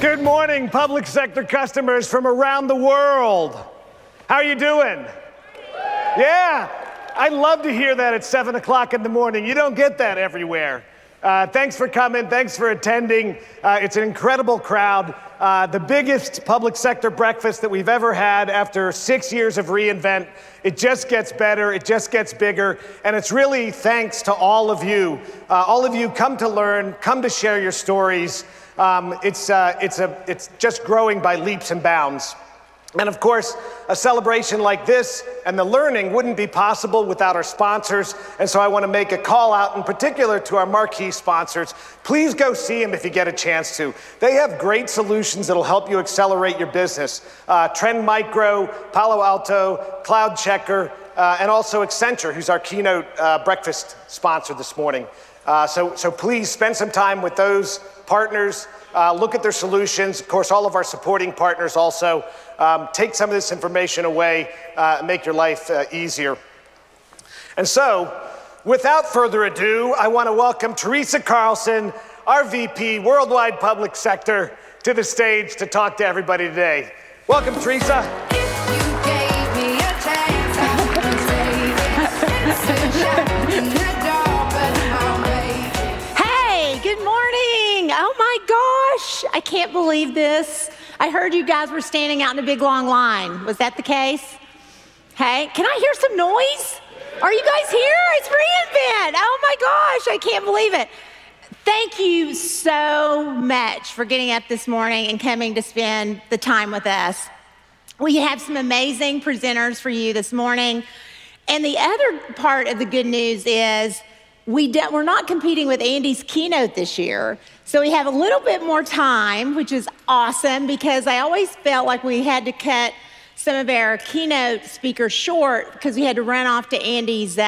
Good morning, public sector customers from around the world. How are you doing? Yeah, I love to hear that at 7 o'clock in the morning. You don't get that everywhere. Thanks for coming. Thanks for attending. It's an incredible crowd. The biggest public sector breakfast that we've ever had after 6 years of reInvent. It just gets better. It just gets bigger. And it's really thanks to all of you. All of you come to learn, come to share your stories. It's just growing by leaps and bounds. And of course, a celebration like this and the learning wouldn't be possible without our sponsors. And so I want to make a call out in particular to our marquee sponsors. Please go see them if you get a chance to. They have great solutions that'll help you accelerate your business. Trend Micro, Palo Alto, Cloud Checker, and also Accenture, who's our keynote breakfast sponsor this morning. So please spend some time with those partners. Look at their solutions. Of course, all of our supporting partners also. Take some of this information away and make your life easier. And so, without further ado, I want to welcome Teresa Carlson, our VP, Worldwide Public Sector, to the stage to talk to everybody today. Welcome, Teresa. Hey, good morning. Oh my gosh, I can't believe this. I heard you guys were standing out in a big long line. Was that the case? Hey, can I hear some noise? Are you guys here? It's reInvent. Oh my gosh, I can't believe it. Thank you so much for getting up this morning and coming to spend the time with us. We have some amazing presenters for you this morning. And the other part of the good news is we're not competing with Andy's keynote this year. So we have a little bit more time, which is awesome because I always felt like we had to cut some of our keynote speakers short because we had to run off to Andy's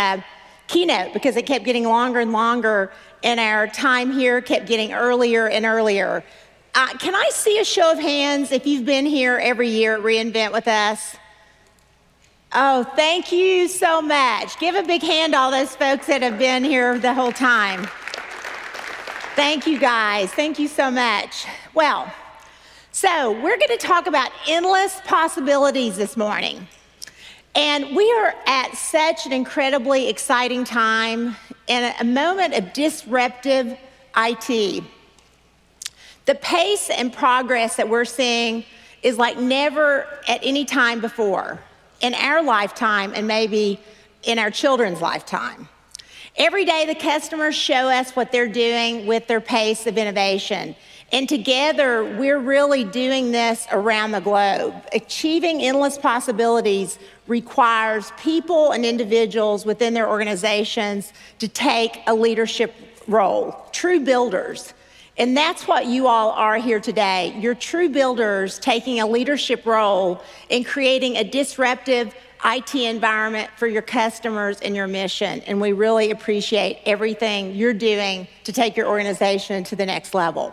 keynote because it kept getting longer and longer and our time here kept getting earlier and earlier. Can I see a show of hands if you've been here every year at reInvent with us? Oh, thank you so much. Give a big hand to all those folks that have been here the whole time. Thank you guys, thank you so much. Well, so we're gonna talk about endless possibilities this morning. And we are at such an incredibly exciting time and a moment of disruptive IT. The pace and progress that we're seeing is like never at any time before in our lifetime and maybe in our children's lifetime. Every day the customers show us what they're doing with their pace of innovation. And together we're really doing this around the globe. Achieving endless possibilities requires people and individuals within their organizations to take a leadership role, true builders. And that's what you all are here today. You're true builders taking a leadership role in creating a disruptive IT environment for your customers and your mission. And we really appreciate everything you're doing to take your organization to the next level.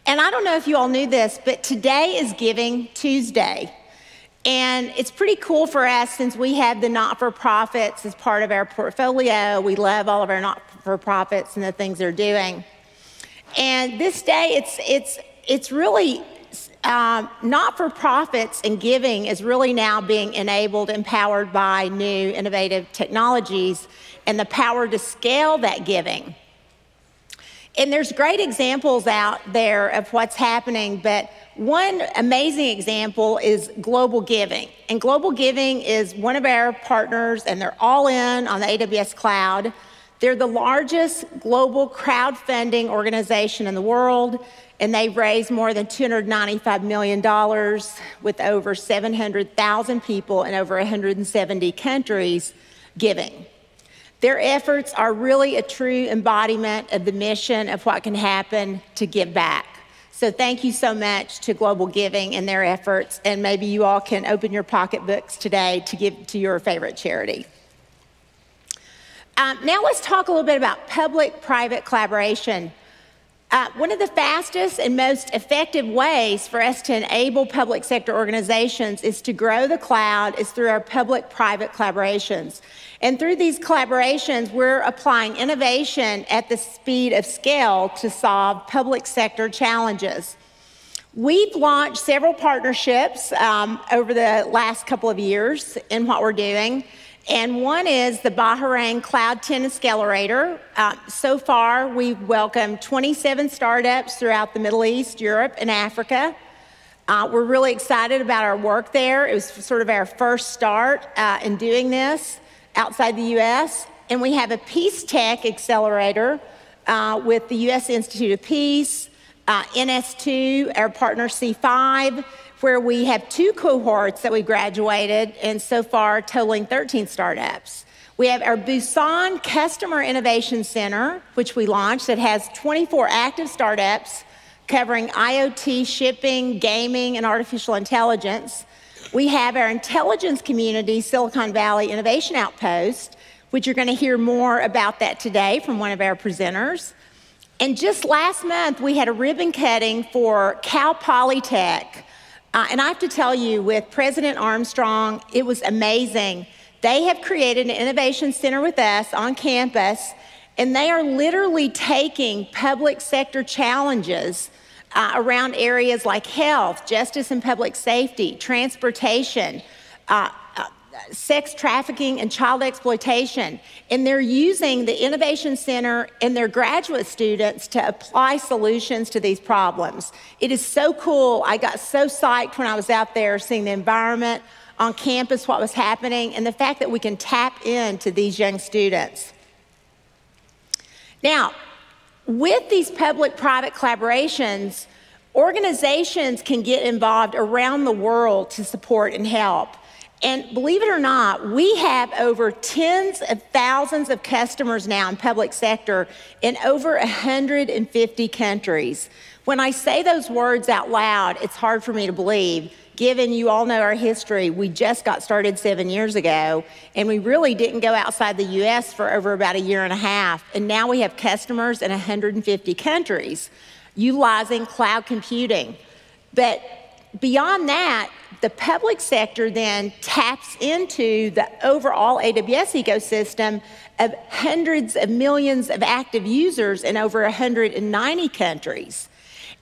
And I don't know if you all knew this, but today is Giving Tuesday. And it's pretty cool for us since we have the not-for-profits as part of our portfolio. We love all of our not-for-profits and the things they're doing. And this day, it's really not-for-profits and giving is really now being enabled, empowered by new innovative technologies and the power to scale that giving. And there's great examples out there of what's happening, but one amazing example is Global Giving. And Global Giving is one of our partners, and they're all in on the AWS cloud. They're the largest global crowdfunding organization in the world, and they've raised more than $295 million with over 700,000 people in over 170 countries giving. Their efforts are really a true embodiment of the mission of what can happen to give back. So thank you so much to Global Giving and their efforts, and maybe you all can open your pocketbooks today to give to your favorite charity. Now let's talk a little bit about public-private collaboration. One of the fastest and most effective ways for us to enable public sector organizations is to grow the cloud is through our public-private collaborations. And through these collaborations, we're applying innovation at the speed of scale to solve public sector challenges. We've launched several partnerships over the last couple of years in what we're doing. And one is the Bahrain Cloud 10 Accelerator. So far, we've welcomed 27 startups throughout the Middle East, Europe, and Africa. We're really excited about our work there. It was sort of our first start in doing this outside the US. And we have a Peace Tech Accelerator with the US Institute of Peace, NS2, our partner C5, where we have 2 cohorts that we graduated, and so far totaling 13 startups. We have our Busan Customer Innovation Center, which we launched, that has 24 active startups covering IoT, shipping, gaming, and artificial intelligence. We have our intelligence community, Silicon Valley Innovation Outpost, which you're going to hear more about that today from one of our presenters. And just last month, we had a ribbon cutting for Cal Polytech. And I have to tell you, with President Armstrong, it was amazing. They have created an innovation center with us on campus, and they are literally taking public sector challenges around areas like health, justice and public safety, transportation, sex trafficking and child exploitation. And they're using the Innovation Center and their graduate students to apply solutions to these problems. It is so cool. I got so psyched when I was out there seeing the environment on campus, what was happening, and the fact that we can tap into these young students. Now, with these public-private collaborations, organizations can get involved around the world to support and help. And believe it or not, we have over tens of thousands of customers now in public sector in over 150 countries. When I say those words out loud, it's hard for me to believe, given you all know our history. We just got started 7 years ago, and we really didn't go outside the US for over about a year and a half. And now we have customers in 150 countries utilizing cloud computing. But beyond that, the public sector then taps into the overall AWS ecosystem of hundreds of millions of active users in over 190 countries.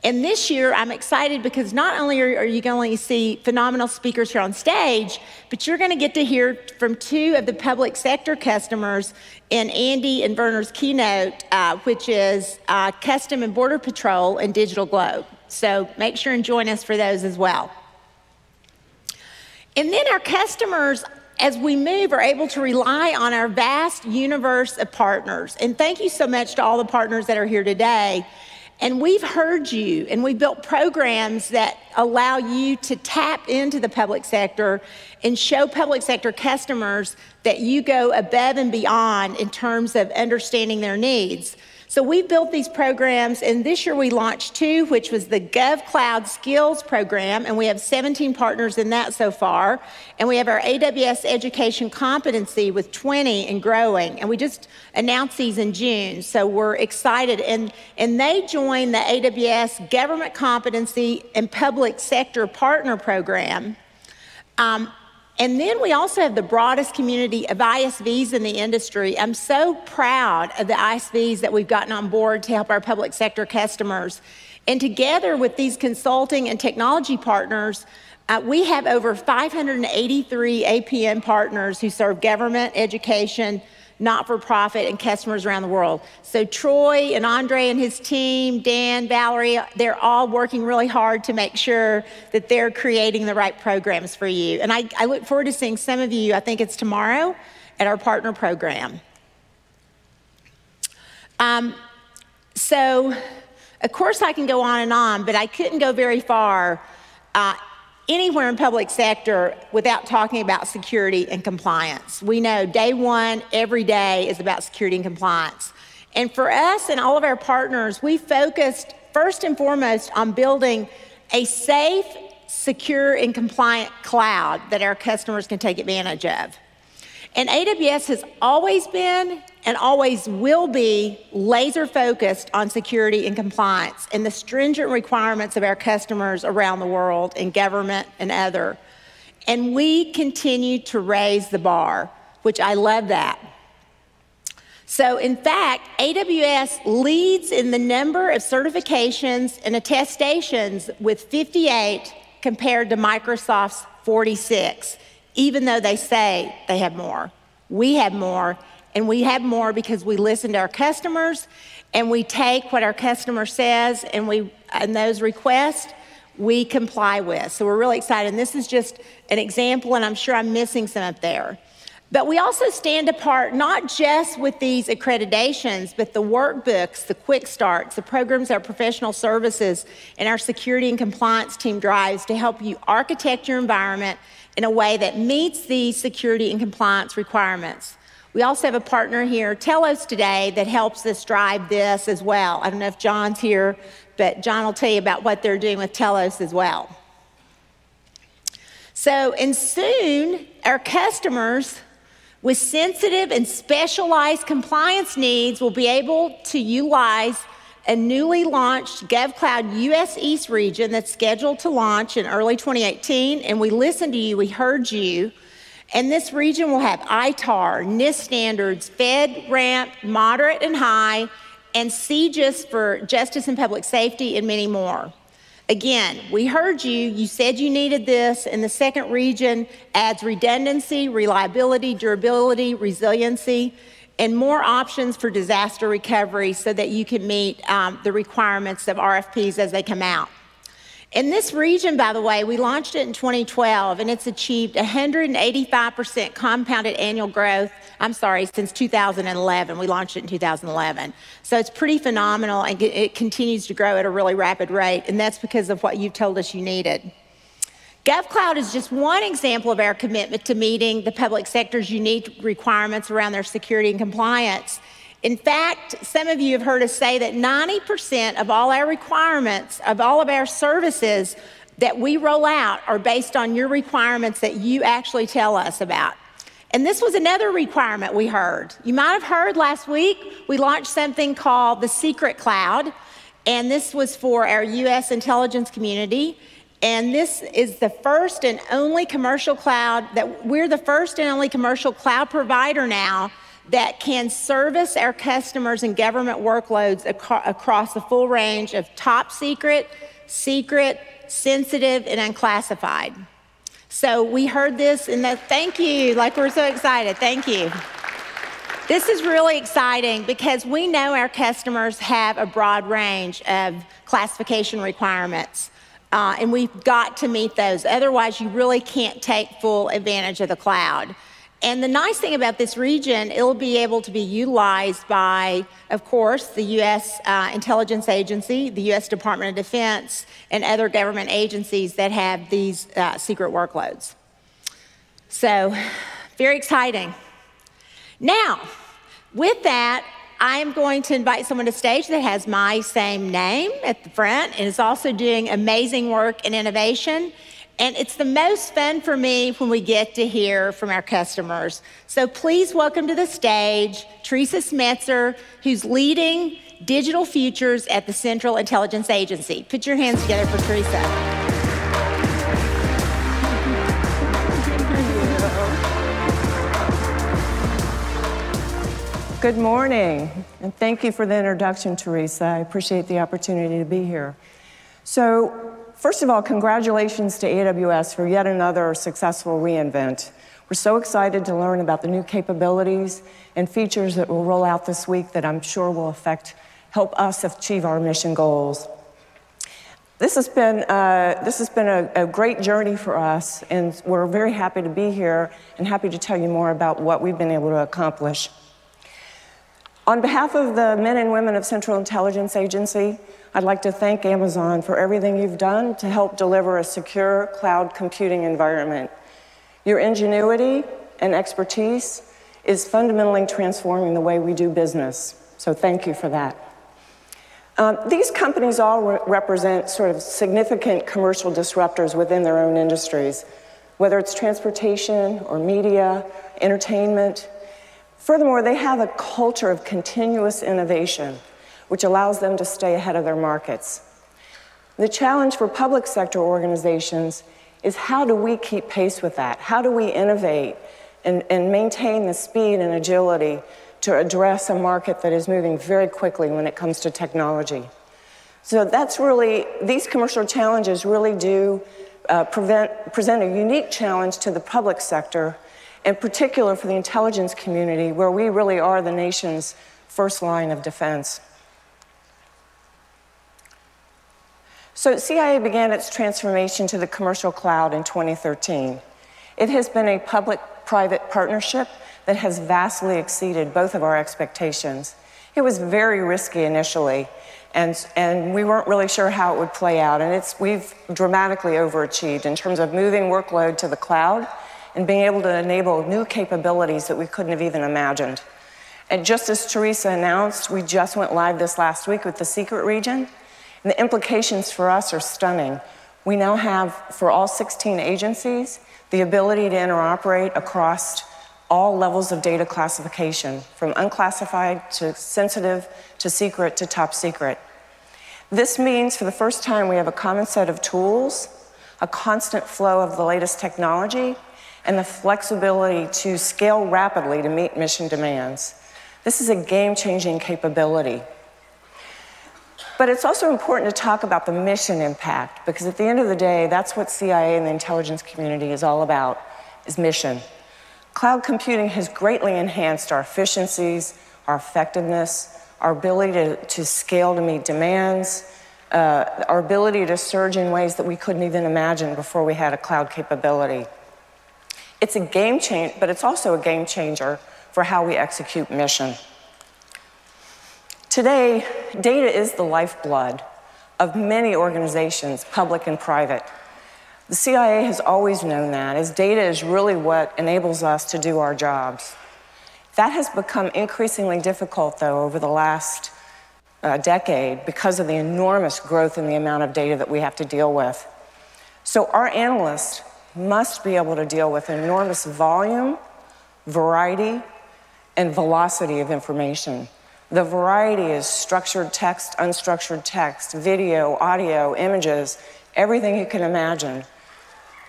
And this year, I'm excited because not only are you going to see phenomenal speakers here on stage, but you're going to get to hear from 2 of the public sector customers in Andy and Werner's keynote, which is Custom and Border Patrol and Digital Globe. So make sure and join us for those as well. And then our customers, as we move, are able to rely on our vast universe of partners. And thank you so much to all the partners that are here today. And we've heard you, and we've built programs that allow you to tap into the public sector and show public sector customers that you go above and beyond in terms of understanding their needs. So we've built these programs, and this year we launched 2, which was the GovCloud Skills Program, and we have 17 partners in that so far. And we have our AWS Education Competency with 20 and growing, and we just announced these in June, so we're excited. And they join the AWS Government Competency and Public Sector Partner Program. And then we also have the broadest community of ISVs in the industry. I'm so proud of the ISVs that we've gotten on board to help our public sector customers. And together with these consulting and technology partners, we have over 583 APN partners who serve government, education, not-for-profit, and customers around the world. So Troy and Andre and his team, Dan, Valerie, they're all working really hard to make sure that they're creating the right programs for you. And I look forward to seeing some of you, I think it's tomorrow, at our partner program. So, of course I can go on, but I couldn't go very far anywhere in public sector without talking about security and compliance. We know day one, every day is about security and compliance. And for us and all of our partners, we focused first and foremost on building a safe, secure, and compliant cloud that our customers can take advantage of. And AWS has always been and always will be laser focused on security and compliance and the stringent requirements of our customers around the world in government and other. And we continue to raise the bar, which I love that. So in fact, AWS leads in the number of certifications and attestations with 58 compared to Microsoft's 46, even though they say they have more. We have more, and we have more because we listen to our customers, and we take what our customer says, and those requests, we comply with. So we're really excited. And this is just an example, and I'm sure I'm missing some up there. But we also stand apart not just with these accreditations, but the workbooks, the quick starts, the programs our professional services and our security and compliance team drives to help you architect your environment in a way that meets the security and compliance requirements. We also have a partner here, Telos today, that helps us drive this as well. I don't know if John's here, but John will tell you about what they're doing with Telos as well. So, and soon, our customers with sensitive and specialized compliance needs will be able to utilize a newly launched GovCloud US East region that's scheduled to launch in early 2018. And we listened to you, we heard you. And this region will have ITAR, NIST standards, FedRAMP, moderate and high, and CJIS for justice and public safety, and many more. Again, we heard you. You said you needed this, and the second region adds redundancy, reliability, durability, resiliency, and more options for disaster recovery so that you can meet the requirements of RFPs as they come out. In this region, by the way, we launched it in 2012, and it's achieved 185% compounded annual growth, since 2011. We launched it in 2011. So it's pretty phenomenal, and it continues to grow at a really rapid rate, and that's because of what you've told us you needed. GovCloud is just one example of our commitment to meeting the public sector's unique requirements around their security and compliance. In fact, some of you have heard us say that 90% of all our requirements, of all of our services that we roll out are based on your requirements that you actually tell us about. And this was another requirement we heard. You might have heard last week, we launched something called the Secret Cloud, and this was for our US intelligence community. And this is the first and only commercial cloud, we're the first and only commercial cloud provider now that can service our customers and government workloads across the full range of top secret, secret, sensitive, and unclassified. So we heard this, and thank you, we're so excited, thank you. This is really exciting because we know our customers have a broad range of classification requirements, and we've got to meet those. Otherwise, you really can't take full advantage of the cloud. And the nice thing about this region, it'll be able to be utilized by, of course, the US Intelligence Agency, the US Department of Defense, and other government agencies that have these secret workloads. So, very exciting. Now, with that, I am going to invite someone to stage that has my same name at the front and is also doing amazing work and innovation. And it's the most fun for me when we get to hear from our customers. So please welcome to the stage Teresa Smetzer, who's leading digital futures at the Central Intelligence Agency. Put your hands together for Teresa. Good morning, and thank you for the introduction, Teresa. I appreciate the opportunity to be here. So, first of all, congratulations to AWS for yet another successful reInvent. We're so excited to learn about the new capabilities and features that will roll out this week that I'm sure will help us achieve our mission goals. This has been a great journey for us, and we're very happy to be here and happy to tell you more about what we've been able to accomplish. On behalf of the men and women of Central Intelligence Agency, I'd like to thank Amazon for everything you've done to help deliver a secure cloud computing environment. Your ingenuity and expertise is fundamentally transforming the way we do business, so thank you for that. These companies all represent sort of significant commercial disruptors within their own industries, whether it's transportation or media, entertainment. Furthermore, they have a culture of continuous innovation, which allows them to stay ahead of their markets. The challenge for public sector organizations is how do we keep pace with that? How do we innovate and maintain the speed and agility to address a market that is moving very quickly when it comes to technology. So that's really, these commercial challenges really do present a unique challenge to the public sector, in particular for the intelligence community, where we really are the nation's first line of defense. So CIA began its transformation to the commercial cloud in 2013. It has been a public-private partnership that has vastly exceeded both of our expectations. It was very risky initially, and we weren't really sure how it would play out, and we've dramatically overachieved in terms of moving workload to the cloud and being able to enable new capabilities that we couldn't have even imagined. And just as Teresa announced, we just went live this last week with the secret region, and the implications for us are stunning. We now have, for all 16 agencies, the ability to interoperate across all levels of data classification, from unclassified to sensitive to secret to top secret. This means for the first time we have a common set of tools, a constant flow of the latest technology, and the flexibility to scale rapidly to meet mission demands. This is a game-changing capability. But it's also important to talk about the mission impact, because at the end of the day, that's what CIA and the intelligence community is all about, is mission. Cloud computing has greatly enhanced our efficiencies, our effectiveness, our ability to scale to meet demands, our ability to surge in ways that we couldn't even imagine before we had a cloud capability. It's a game changer, but it's also a game changer for how we execute mission. Today, data is the lifeblood of many organizations, public and private. The CIA has always known that, as data is really what enables us to do our jobs. That has become increasingly difficult, though, over the last decade because of the enormous growth in the amount of data that we have to deal with. So our analysts must be able to deal with an enormous volume, variety, and velocity of information. The variety is structured text, unstructured text, video, audio, images, everything you can imagine,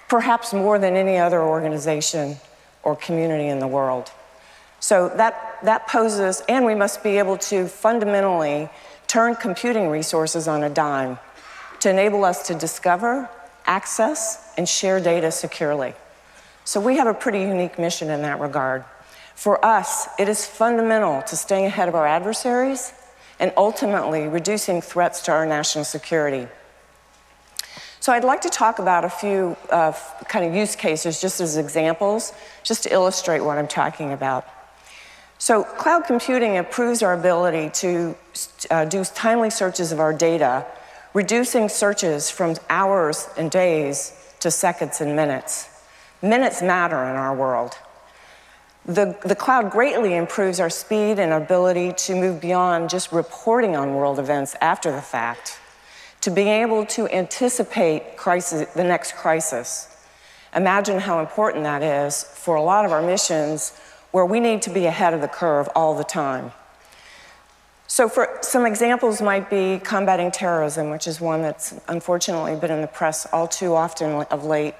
perhaps more than any other organization or community in the world. So that poses, and we must be able to fundamentally turn computing resources on a dime to enable us to discover, access, and share data securely. So we have a pretty unique mission in that regard. For us, it is fundamental to staying ahead of our adversaries and ultimately reducing threats to our national security. So I'd like to talk about a few kind of use cases just as examples, just to illustrate what I'm talking about. So cloud computing improves our ability to do timely searches of our data, reducing searches from hours and days to seconds and minutes. Minutes matter in our world. The cloud greatly improves our speed and ability to move beyond just reporting on world events after the fact, to being able to anticipate the next crisis. Imagine how important that is for a lot of our missions where we need to be ahead of the curve all the time. So for some examples might be combating terrorism, which is one that's unfortunately been in the press all too often of late.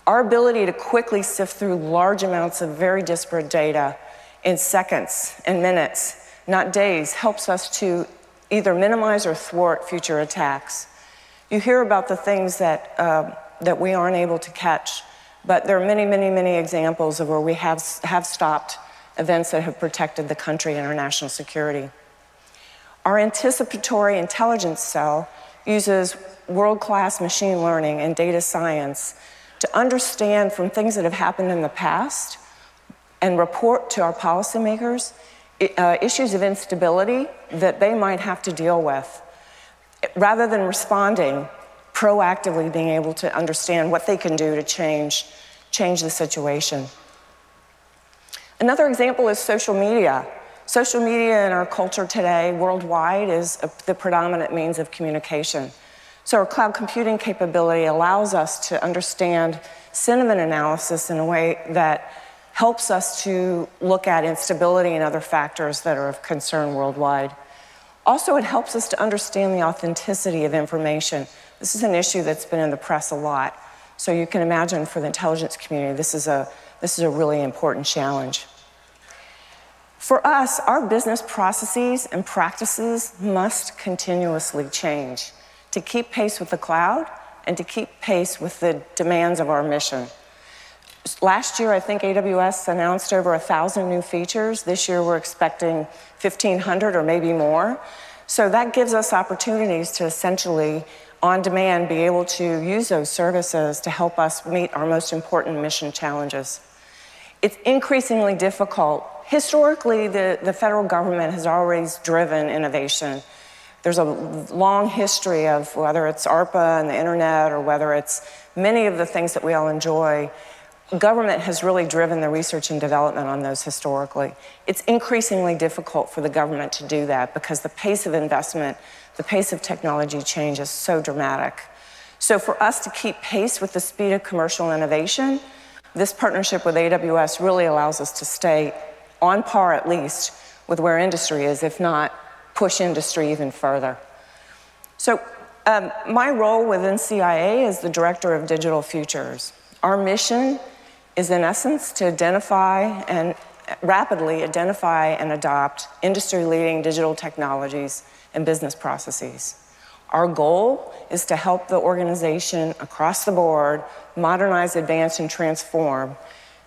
Our ability to quickly sift through large amounts of very disparate data in seconds and minutes, not days, helps us to either minimize or thwart future attacks. You hear about the things that we aren't able to catch, but there are many, many, many examples of where we have stopped events that have protected the country and our national security. Our anticipatory intelligence cell uses world-class machine learning and data science to understand from things that have happened in the past and report to our policymakers issues of instability that they might have to deal with. Rather than responding, proactively being able to understand what they can do to change the situation. Another example is social media. Social media in our culture today, worldwide, is the predominant means of communication. So our cloud computing capability allows us to understand sentiment analysis in a way that helps us to look at instability and other factors that are of concern worldwide. Also, it helps us to understand the authenticity of information. This is an issue that's been in the press a lot. So you can imagine for the intelligence community, this is a really important challenge. For us, our business processes and practices must continuously change to keep pace with the cloud and to keep pace with the demands of our mission. Last year, I think AWS announced over 1,000 new features. This year, we're expecting 1,500 or maybe more. So that gives us opportunities to essentially, on demand, be able to use those services to help us meet our most important mission challenges. It's increasingly difficult. Historically, the federal government has always driven innovation. There's a long history of whether it's ARPA and the internet or whether it's many of the things that we all enjoy. Government has really driven the research and development on those historically. It's increasingly difficult for the government to do that because the pace of investment, the pace of technology change is so dramatic. So for us to keep pace with the speed of commercial innovation, this partnership with AWS really allows us to stay on par at least with where industry is, if not push industry even further. So my role within CIA is the Director of Digital Futures. Our mission is in essence to identify and rapidly identify and adopt industry-leading digital technologies and business processes. Our goal is to help the organization across the board modernize, advance, and transform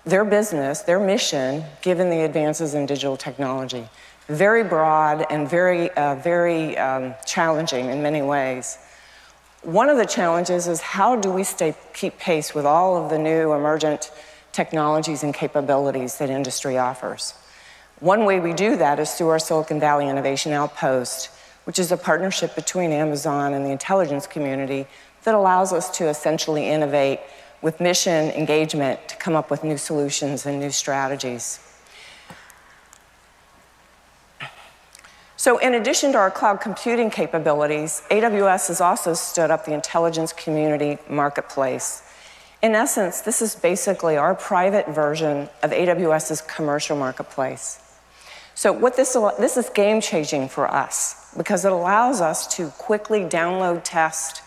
their business, their mission, given the advances in digital technology. Very broad and very challenging in many ways. One of the challenges is how do we keep pace with all of the new emergent technologies and capabilities that industry offers? One way we do that is through our Silicon Valley Innovation Outpost, which is a partnership between Amazon and the intelligence community that allows us to essentially innovate with mission engagement to come up with new solutions and new strategies. So in addition to our cloud computing capabilities, AWS has also stood up the intelligence community marketplace. In essence, this is basically our private version of AWS's commercial marketplace. So this is game-changing for us because it allows us to quickly download, test,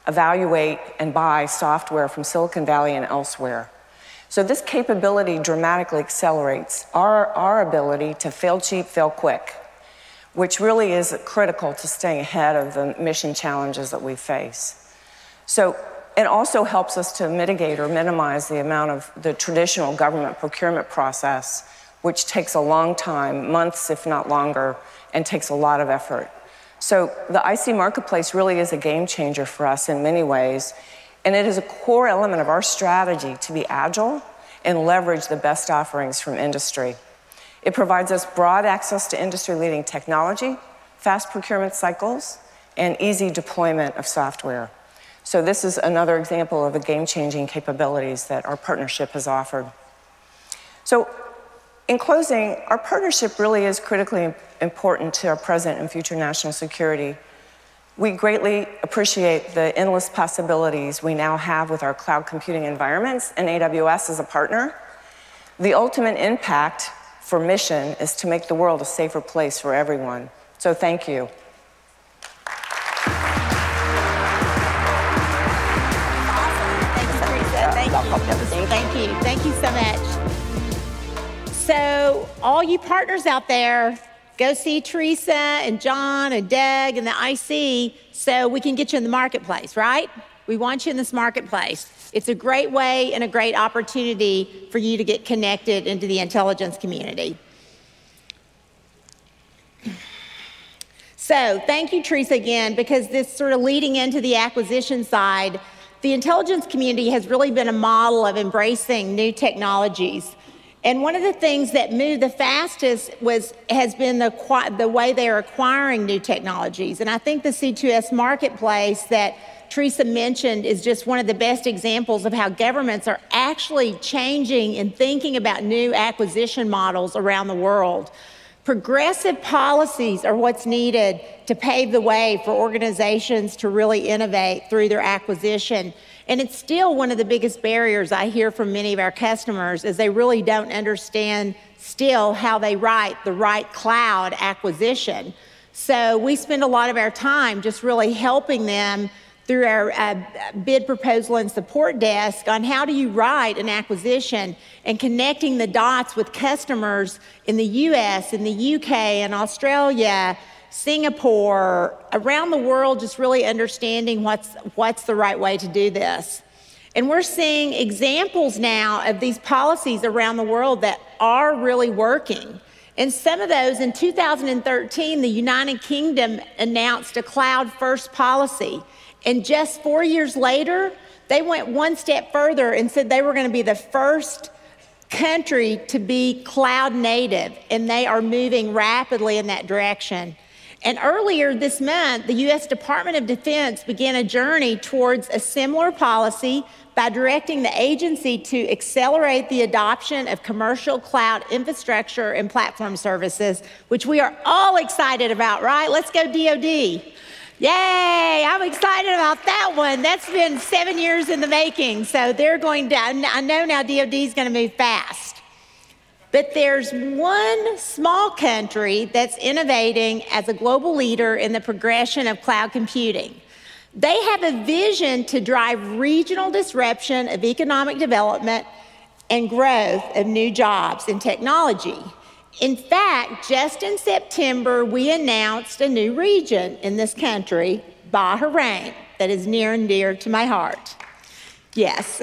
evaluate, and buy software from Silicon Valley and elsewhere. So this capability dramatically accelerates our ability to fail cheap, fail quick, which really is critical to staying ahead of the mission challenges that we face. So it also helps us to mitigate or minimize the amount of the traditional government procurement process, which takes a long time, months if not longer, and takes a lot of effort. So the IC Marketplace really is a game changer for us in many ways, and it is a core element of our strategy to be agile and leverage the best offerings from industry. It provides us broad access to industry-leading technology, fast procurement cycles, and easy deployment of software. So this is another example of the game-changing capabilities that our partnership has offered. So in closing, our partnership really is critically important to our present and future national security. We greatly appreciate the endless possibilities we now have with our cloud computing environments and AWS as a partner. The ultimate impact for mission is to make the world a safer place for everyone. So thank you. Thank you so much. So all you partners out there, go see Teresa and John and Doug and the IC so we can get you in the marketplace, right? We want you in this marketplace. It's a great way and a great opportunity for you to get connected into the intelligence community. So thank you, Teresa, again, because this sort of leading into the acquisition side, the intelligence community has really been a model of embracing new technologies. And one of the things that moved the fastest has been the way they are acquiring new technologies. And I think the C2S marketplace that Teresa mentioned is just one of the best examples of how governments are actually changing and thinking about new acquisition models around the world. Progressive policies are what's needed to pave the way for organizations to really innovate through their acquisition. And it's still one of the biggest barriers I hear from many of our customers is they really don't understand still how they write the right cloud acquisition. So we spend a lot of our time just really helping them through our bid proposal and support desk on how do you write an acquisition and connecting the dots with customers in the US, in the UK, and Australia, Singapore, around the world, just really understanding what's the right way to do this. And we're seeing examples now of these policies around the world that are really working. And some of those, in 2013, the United Kingdom announced a cloud-first policy. And just 4 years later, they went one step further and said they were going to be the first country to be cloud native, and they are moving rapidly in that direction. And earlier this month, the US Department of Defense began a journey towards a similar policy by directing the agency to accelerate the adoption of commercial cloud infrastructure and platform services, which we are all excited about, right? Let's go DoD. Yay, I'm excited about that one. That's been 7 years in the making. So they're going down. I know now DoD is going to move fast. But there's one small country that's innovating as a global leader in the progression of cloud computing. They have a vision to drive regional disruption of economic development and growth of new jobs in technology. In fact, just in September, we announced a new region in this country, Bahrain, that is near and dear to my heart. Yes.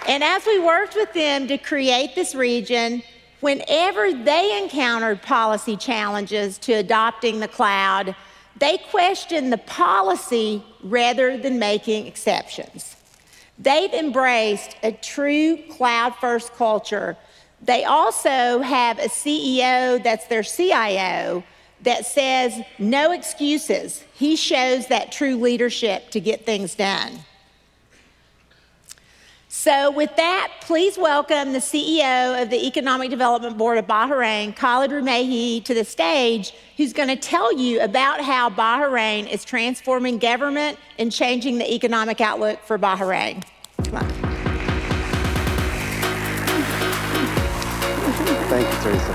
And as we worked with them to create this region, whenever they encountered policy challenges to adopting the cloud, they questioned the policy rather than making exceptions. They've embraced a true cloud-first culture. They also have a CEO that's their CIO that says no excuses. He shows that true leadership to get things done. So with that, please welcome the CEO of the Economic Development Board of Bahrain, Khalid Rumehi, to the stage, who's going to tell you about how Bahrain is transforming government and changing the economic outlook for Bahrain. Come on. Thank you, Teresa.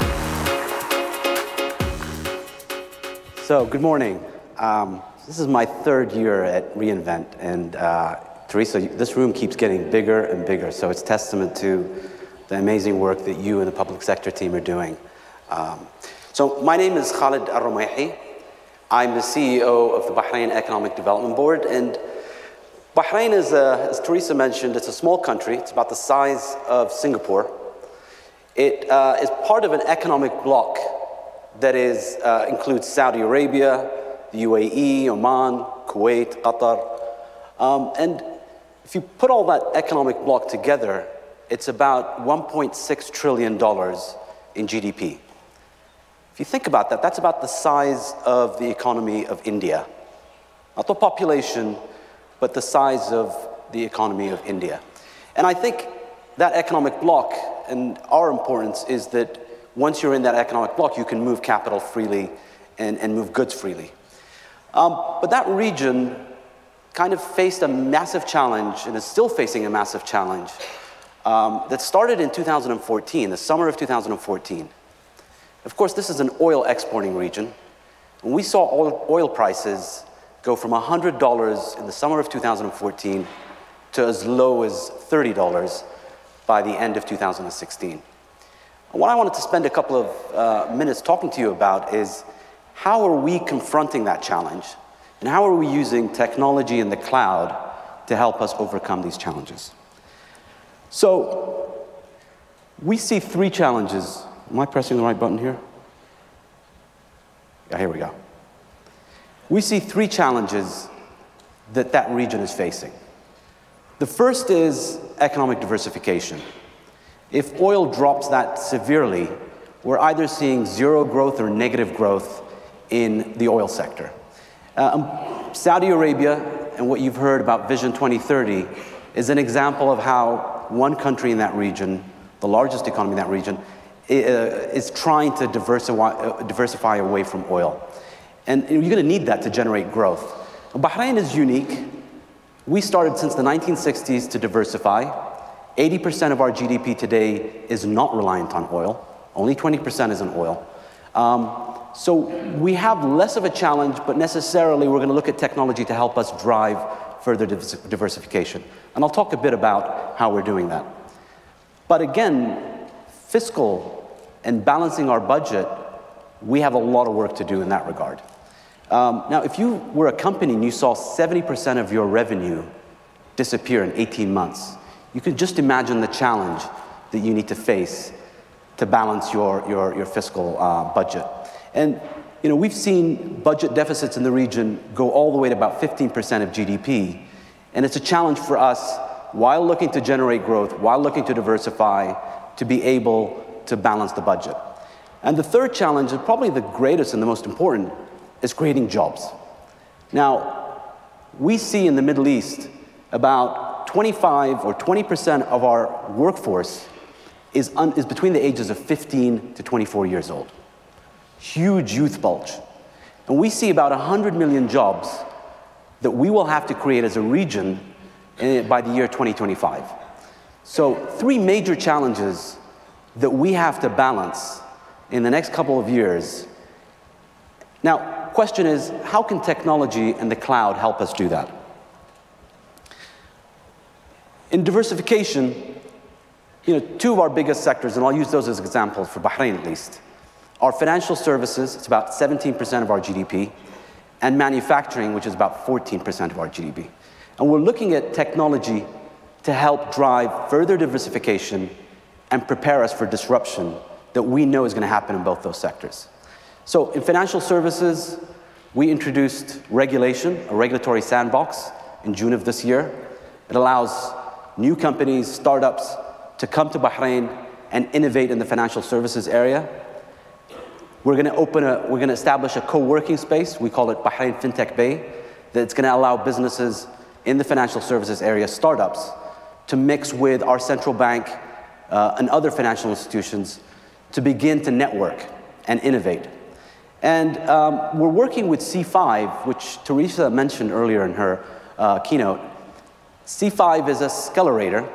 So, good morning. This is my third year at reInvent, and Teresa, this room keeps getting bigger and bigger, so it's testament to the amazing work that you and the public sector team are doing. So my name is Khalid Al-Rumehi. I'm the CEO of the Bahrain Economic Development Board, and Bahrain is, as Teresa mentioned, it's a small country. It's about the size of Singapore. It is part of an economic bloc that includes Saudi Arabia, the UAE, Oman, Kuwait, Qatar, and if you put all that economic bloc together, it's about $1.6 trillion in GDP. If you think about that, that's about the size of the economy of India. Not the population, but the size of the economy of India. And I think that economic bloc and our importance is that once you're in that economic bloc, you can move capital freely and move goods freely. But that region kind of faced a massive challenge and is still facing a massive challenge that started in 2014, the summer of 2014. Of course, this is an oil exporting region. And we saw oil prices go from $100 in the summer of 2014 to as low as $30 by the end of 2016. And what I wanted to spend a couple of minutes talking to you about is how are we confronting that challenge? And how are we using technology in the cloud to help us overcome these challenges? So, we see three challenges. Am I pressing the right button here? Yeah, here we go. We see three challenges that that region is facing. The first is economic diversification. If oil drops that severely, we're either seeing zero growth or negative growth in the oil sector. Saudi Arabia, and what you've heard about Vision 2030, is an example of how one country in that region, the largest economy in that region, is trying to diversify away from oil. And you're going to need that to generate growth. Bahrain is unique. We started since the 1960s to diversify. 80% of our GDP today is not reliant on oil. Only 20% is in oil. So we have less of a challenge, but necessarily we're going to look at technology to help us drive further diversification. And I'll talk a bit about how we're doing that. But again, fiscal and balancing our budget, we have a lot of work to do in that regard. Now, if you were a company and you saw 70% of your revenue disappear in 18 months, you can just imagine the challenge that you need to face to balance your fiscal budget. And we've seen budget deficits in the region go all the way to about 15% of GDP. And it's a challenge for us, while looking to generate growth, while looking to diversify, to be able to balance the budget. And the third challenge, and probably the greatest and the most important, is creating jobs. Now, we see in the Middle East about 25 or 20% of our workforce is between the ages of 15 to 24 years old. Huge youth bulge. And we see about 100 million jobs that we will have to create as a region by the year 2025. So 3 major challenges that we have to balance in the next couple of years. Now, question is, how can technology and the cloud help us do that? In diversification, 2 of our biggest sectors, and I'll use those as examples for Bahrain at least, are financial services, it's about 17% of our GDP, and manufacturing, which is about 14% of our GDP. And we're looking at technology to help drive further diversification and prepare us for disruption that we know is going to happen in both those sectors. So in financial services, we introduced regulation, a regulatory sandbox, in June of this year. It allows new companies, startups, to come to Bahrain and innovate in the financial services area. We're going to establish a co-working space. We call it Bahrain FinTech Bay, that's going to allow businesses in the financial services area, startups, to mix with our central bank and other financial institutions to begin to network and innovate. And we're working with C5, which Teresa mentioned earlier in her keynote. C5 is a accelerator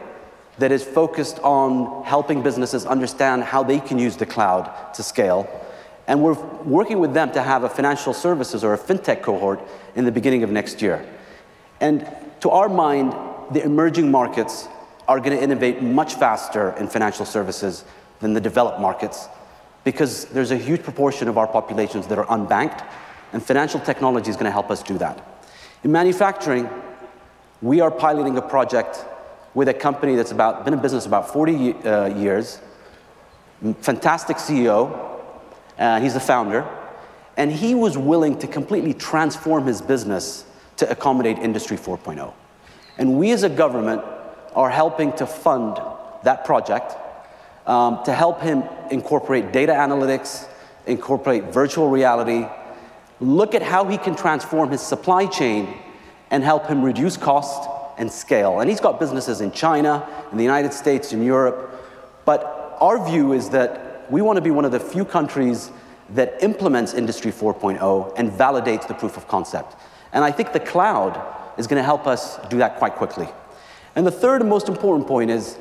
that is focused on helping businesses understand how they can use the cloud to scale. And we're working with them to have a financial services or a fintech cohort in the beginning of next year. And to our mind, the emerging markets are going to innovate much faster in financial services than the developed markets, because there's a huge proportion of our populations that are unbanked, and financial technology is going to help us do that. In manufacturing, we are piloting a project with a company that's been in business about 40 years, fantastic CEO, he's the founder, and he was willing to completely transform his business to accommodate Industry 4.0. And we as a government are helping to fund that project to help him incorporate data analytics, incorporate virtual reality, look at how he can transform his supply chain and help him reduce cost and scale. And he's got businesses in China, in the United States, in Europe. But our view is that we want to be one of the few countries that implements Industry 4.0 and validates the proof of concept. And I think the cloud is going to help us do that quite quickly. And the third and most important point is,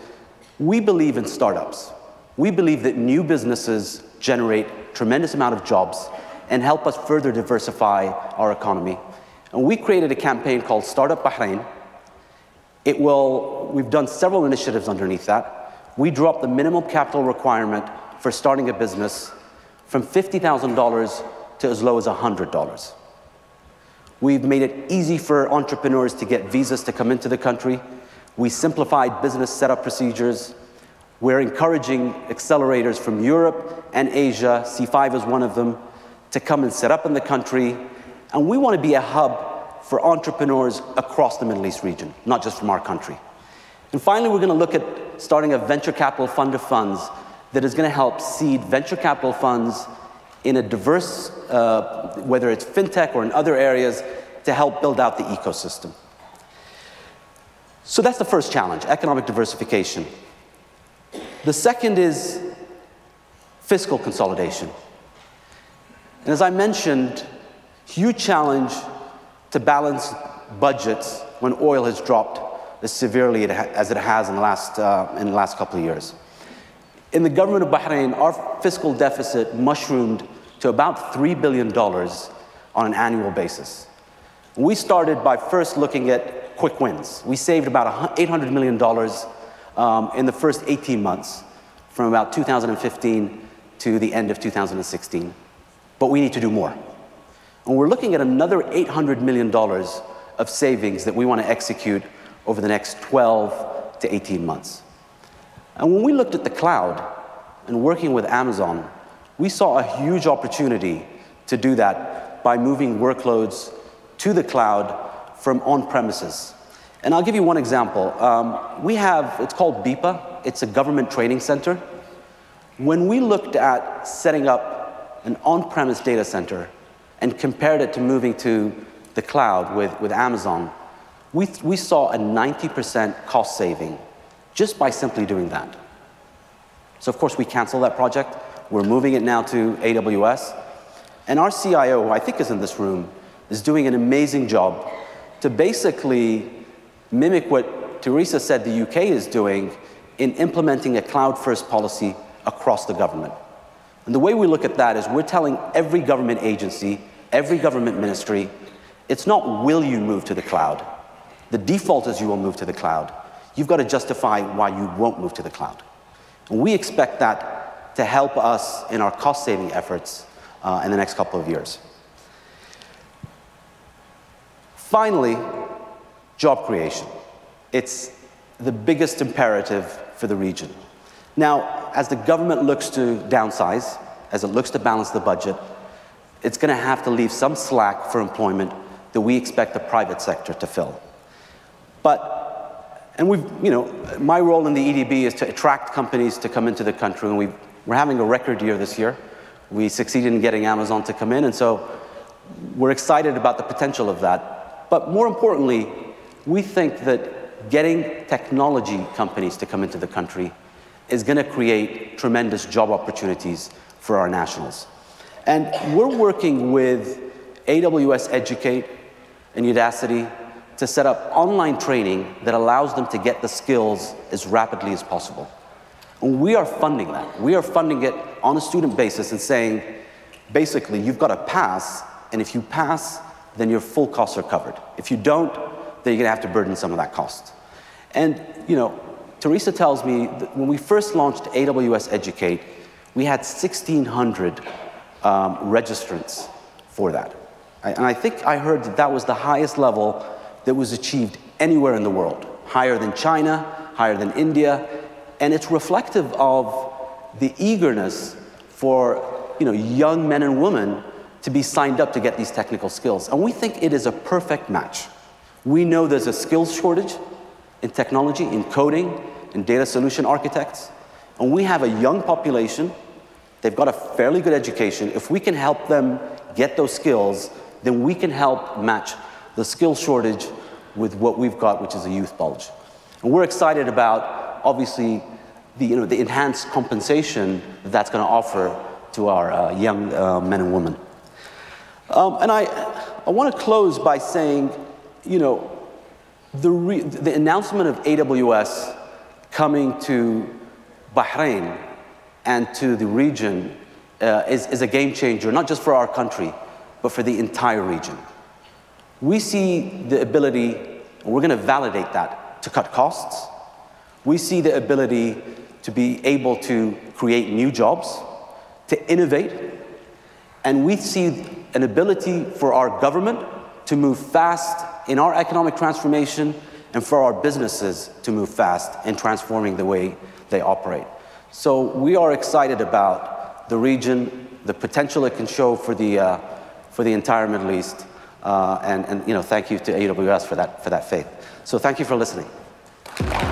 we believe in startups. We believe that new businesses generate tremendous amount of jobs and help us further diversify our economy. And we created a campaign called Startup Bahrain. We've done several initiatives underneath that. We dropped the minimum capital requirement for starting a business from $50,000 to as low as $100. We've made it easy for entrepreneurs to get visas to come into the country. We simplified business setup procedures. We're encouraging accelerators from Europe and Asia, C5 is one of them, to come and set up in the country. And we want to be a hub for entrepreneurs across the Middle East region, not just from our country. And finally, we're going to look at starting a venture capital fund of funds that is going to help seed venture capital funds in a diverse, whether it's fintech or in other areas, to help build out the ecosystem. So that's the first challenge, economic diversification. The second is fiscal consolidation. And as I mentioned, huge challenge to balance budgets when oil has dropped as severely as it has in the last couple of years. In the government of Bahrain, our fiscal deficit mushroomed to about $3 billion on an annual basis. We started by first looking at quick wins. We saved about $800 million in the first 18 months, from about 2015 to the end of 2016. But we need to do more. And we're looking at another $800 million of savings that we want to execute over the next 12 to 18 months. And when we looked at the cloud and working with Amazon, we saw a huge opportunity to do that by moving workloads to the cloud from on-premises. And I'll give you one example. It's called BIPA. It's a government training center. When we looked at setting up an on-premise data center and compared it to moving to the cloud with Amazon, we saw a 90% cost saving just by simply doing that. So of course we canceled that project. We're moving it now to AWS. And our CIO, who I think is in this room, is doing an amazing job to basically mimic what Teresa said the UK is doing in implementing a cloud-first policy across the government. And the way we look at that is we're telling every government agency, every government ministry, it's not will you move to the cloud. The default is you will move to the cloud. You've got to justify why you won't move to the cloud. And we expect that to help us in our cost-saving efforts in the next couple of years. Finally, job creation. It's the biggest imperative for the region. Now, as the government looks to downsize, as it looks to balance the budget, it's going to have to leave some slack for employment that we expect the private sector to fill. My role in the EDB is to attract companies to come into the country, and we're having a record year this year. We succeeded in getting Amazon to come in, and so we're excited about the potential of that. But more importantly, we think that getting technology companies to come into the country is going to create tremendous job opportunities for our nationals. And we're working with AWS Educate and Udacity to set up online training that allows them to get the skills as rapidly as possible. And we are funding that. We are funding it on a student basis and saying, basically, you've got to pass, and if you pass, then your full costs are covered. If you don't, then you're going to have to burden some of that cost. And, Teresa tells me that when we first launched AWS Educate, we had 1,600 registrants for that. And I think I heard that that was the highest level that was achieved anywhere in the world, higher than China, higher than India, and it's reflective of the eagerness for young men and women to be signed up to get these technical skills. And we think it is a perfect match. We know there's a skills shortage in technology, in coding, in data solution architects, and we have a young population. They've got a fairly good education. If we can help them get those skills, then we can help match the skill shortage with what we've got, which is a youth bulge. And we're excited about, obviously, the enhanced compensation that's going to offer to our young men and women. And I want to close by saying, the announcement of AWS coming to Bahrain and to the region is a game changer, not just for our country, but for the entire region. We see the ability, and we're going to validate that, to cut costs. We see the ability to be able to create new jobs, to innovate, and we see an ability for our government to move fast in our economic transformation and for our businesses to move fast in transforming the way they operate. So we are excited about the region, the potential it can show for the entire Middle East, and thank you to AWS for that faith. So thank you for listening. That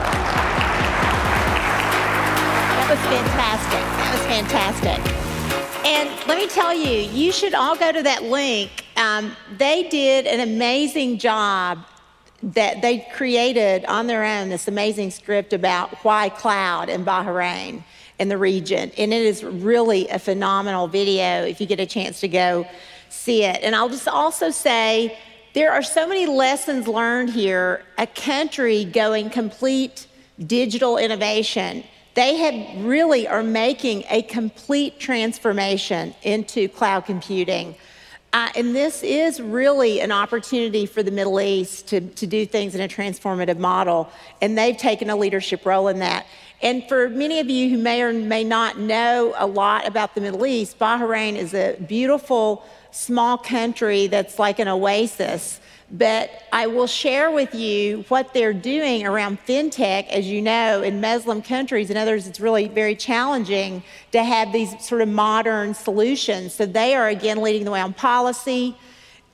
was fantastic. That was fantastic. And let me tell you, you should all go to that link. They did an amazing job that they created on their own, this amazing script about why cloud in Bahrain in the region. And it is really a phenomenal video if you get a chance to go see it. And I'll just also say, there are so many lessons learned here, a country going complete digital innovation. They have really are making a complete transformation into cloud computing. And this is really an opportunity for the Middle East to do things in a transformative model, and they've taken a leadership role in that. And for many of you who may or may not know a lot about the Middle East, Bahrain is a beautiful, small country that's like an oasis. But I will share with you what they're doing around fintech. As you know, in Muslim countries and others, it's really very challenging to have these sort of modern solutions. So they are, again, leading the way on policy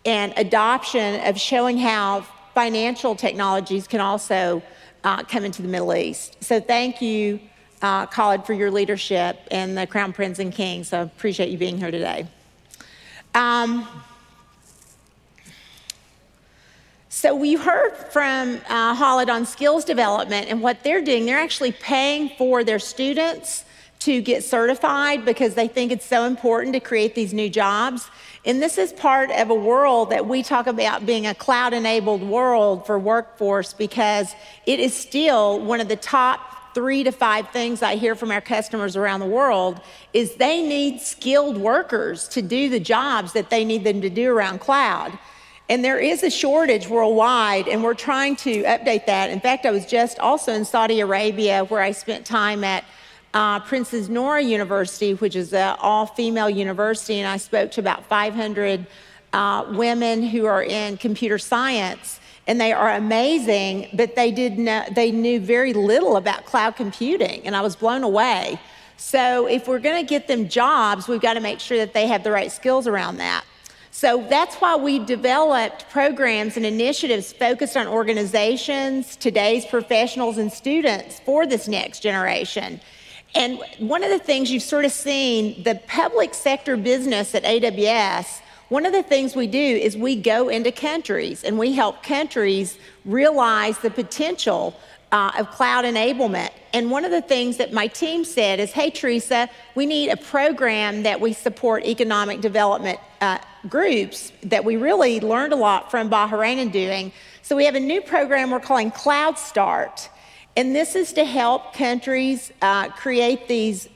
and adoption of showing how financial technologies can also come into the Middle East. So thank you, Khalid, for your leadership and the Crown Prince and King. So I appreciate you being here today. So we heard from Khalid on skills development and what they're doing. They're actually paying for their students to get certified because they think it's so important to create these new jobs. And this is part of a world that we talk about being a cloud-enabled world for workforce, because it is still one of the top 3 to 5 things I hear from our customers around the world is they need skilled workers to do the jobs that they need them to do around cloud. And there is a shortage worldwide, and we're trying to update that. In fact, I was just also in Saudi Arabia, where I spent time at Princess Noor University, which is an all-female university, and I spoke to about 500 women who are in computer science, and they are amazing, but they knew very little about cloud computing, and I was blown away. So if we're going to get them jobs, we've got to make sure that they have the right skills around that. So that's why we developed programs and initiatives focused on organizations, today's professionals and students for this next generation. And one of the things you've sort of seen, the public sector business at AWS, one of the things we do is we go into countries and we help countries realize the potential of cloud enablement. And one of the things that my team said is, hey, Teresa, we need a program that we support economic development groups that we really learned a lot from Bahrain in doing. So we have a new program we're calling Cloud Start. And this is to help countries create these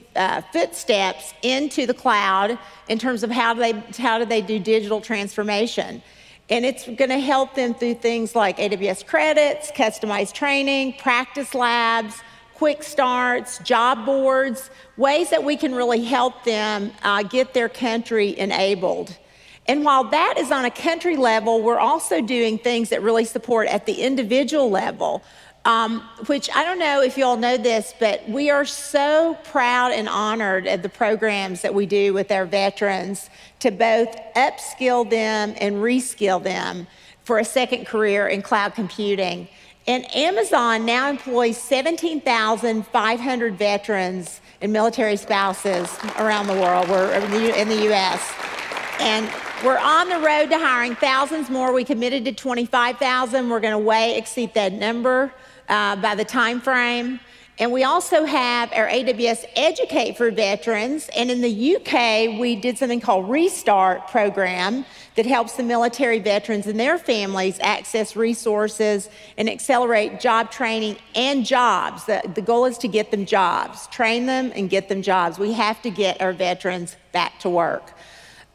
footsteps into the cloud in terms of how do they do digital transformation. And it's going to help them through things like AWS credits, customized training, practice labs, quick starts, job boards, ways that we can really help them get their country enabled. And while that is on a country level, we're also doing things that really support at the individual level, which I don't know if you all know this, but we are so proud and honored at the programs that we do with our veterans to both upskill them and reskill them for a second career in cloud computing. And Amazon now employs 17,500 veterans and military spouses around the world. We're in the US. And we're on the road to hiring thousands more. We committed to 25,000. We're going to way exceed that number by the time frame. And we also have our AWS Educate for Veterans. And in the UK, we did something called Restart program that helps the military veterans and their families access resources and accelerate job training and jobs. The goal is to get them jobs, train them and get them jobs. We have to get our veterans back to work.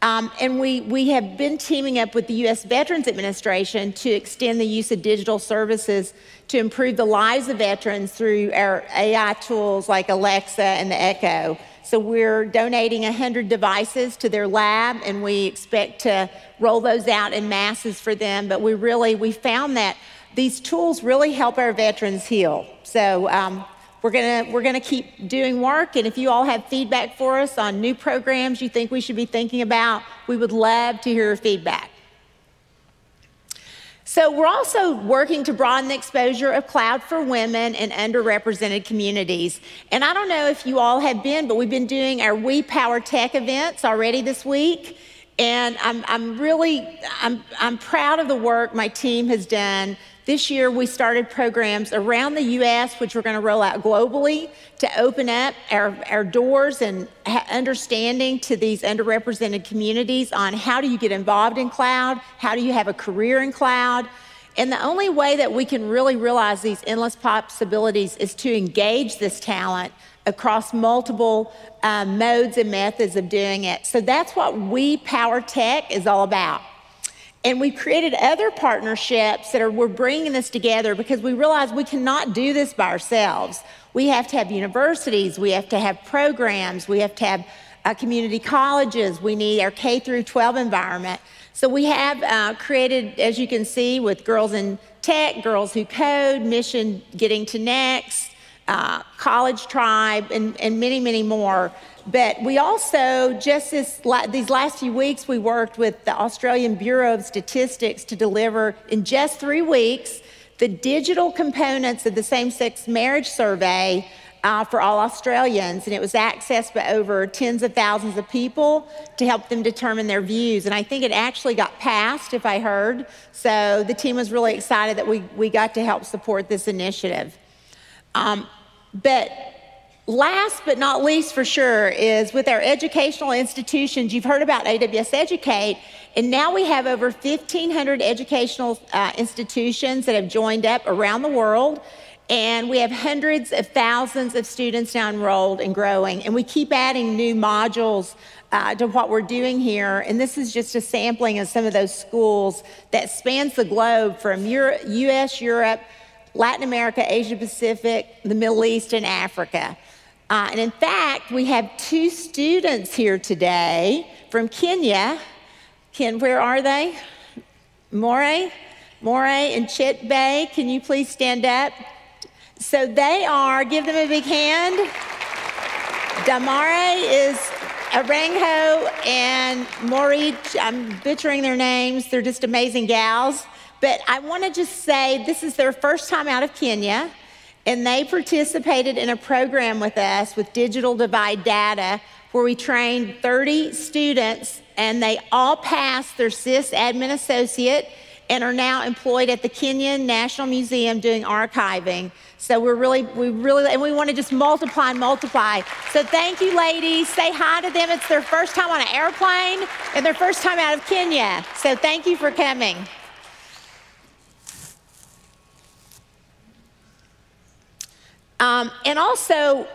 And we have been teaming up with the U.S. Veterans Administration to extend the use of digital services to improve the lives of veterans through our AI tools like Alexa and the Echo. So we're donating 100 devices to their lab, and we expect to roll those out in masses for them. But we found that these tools really help our veterans heal. So we're gonna keep doing work, and if you all have feedback for us on new programs you think we should be thinking about, we would love to hear your feedback. So we're also working to broaden the exposure of cloud for women and underrepresented communities. And I don't know if you all have been, but we've been doing our We Power Tech events already this week. And I'm proud of the work my team has done. This year, we started programs around the U.S., which we're going to roll out globally to open up our doors and understanding to these underrepresented communities on how do you get involved in cloud, how do you have a career in cloud. And the only way that we can really realize these endless possibilities is to engage this talent across multiple modes and methods of doing it. So that's what We Power Tech is all about. And we've created other partnerships that we're bringing this together because we realize we cannot do this by ourselves. We have to have universities, we have to have programs, we have to have community colleges, we need our K through 12 environment. So we have created, as you can see, with Girls in Tech, Girls Who Code, Mission Getting to Next, College Tribe, and many, many more. But we also, just these last few weeks, we worked with the Australian Bureau of Statistics to deliver, in just 3 weeks, the digital components of the same-sex marriage survey for all Australians. And it was accessed by over tens of thousands of people to help them determine their views. And I think it actually got passed, if I heard. So the team was really excited that we got to help support this initiative. But last but not least, for sure, is with our educational institutions. You've heard about AWS Educate, and now we have over 1,500 educational institutions that have joined up around the world, and we have hundreds of thousands of students now enrolled and growing, and we keep adding new modules to what we're doing here. And this is just a sampling of some of those schools that spans the globe from US, Europe, Latin America, Asia Pacific, the Middle East, and Africa. And in fact, we have 2 students here today from Kenya. Where are they? More and Chitbe, can you please stand up? So they are, give them a big hand. Damare is Arangho and Mori, I'm butchering their names, they're just amazing gals. But I want to just say this is their first time out of Kenya, and they participated in a program with us with Digital Divide Data where we trained 30 students, and they all passed their SysAdmin Associate and are now employed at the Kenyan National Museum doing archiving. So we want to just multiply and multiply. So thank you, ladies. Say hi to them. It's their first time on an airplane and their first time out of Kenya. So thank you for coming. And also,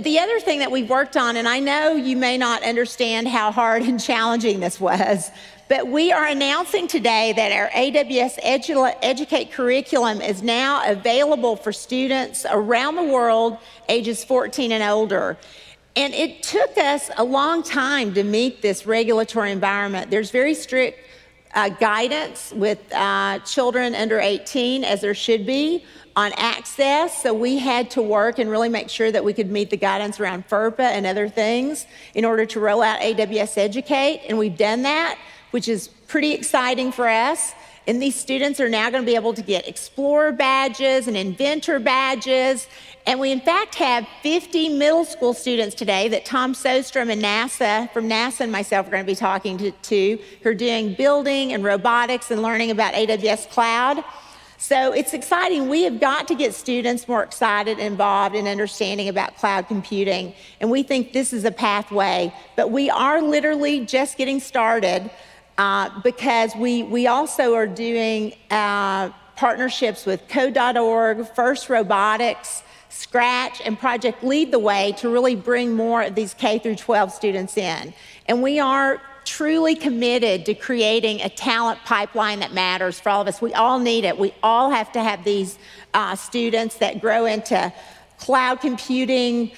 the other thing that we've worked on, and I know you may not understand how hard and challenging this was, but we are announcing today that our AWS Educate curriculum is now available for students around the world ages 14 and older. And it took us a long time to meet this regulatory environment. There's very strict guidance with children under 18, as there should be, on access. So we had to work and really make sure that we could meet the guidance around FERPA and other things in order to roll out AWS Educate. And we've done that, which is pretty exciting for us. And these students are now going to be able to get Explorer badges and Inventor badges. And we, in fact, have 50 middle school students today that Tom Sostrom and from NASA and myself are going to be talking to who are doing building and robotics and learning about AWS Cloud. So it's exciting. We have got to get students more excited and involved in understanding about cloud computing. And we think this is a pathway. But we are literally just getting started because we also are doing partnerships with Code.org, First Robotics, Scratch, and Project Lead the Way to really bring more of these K through 12 students in. And we are truly committed to creating a talent pipeline that matters for all of us. We all need it. We all have to have these students that grow into cloud computing,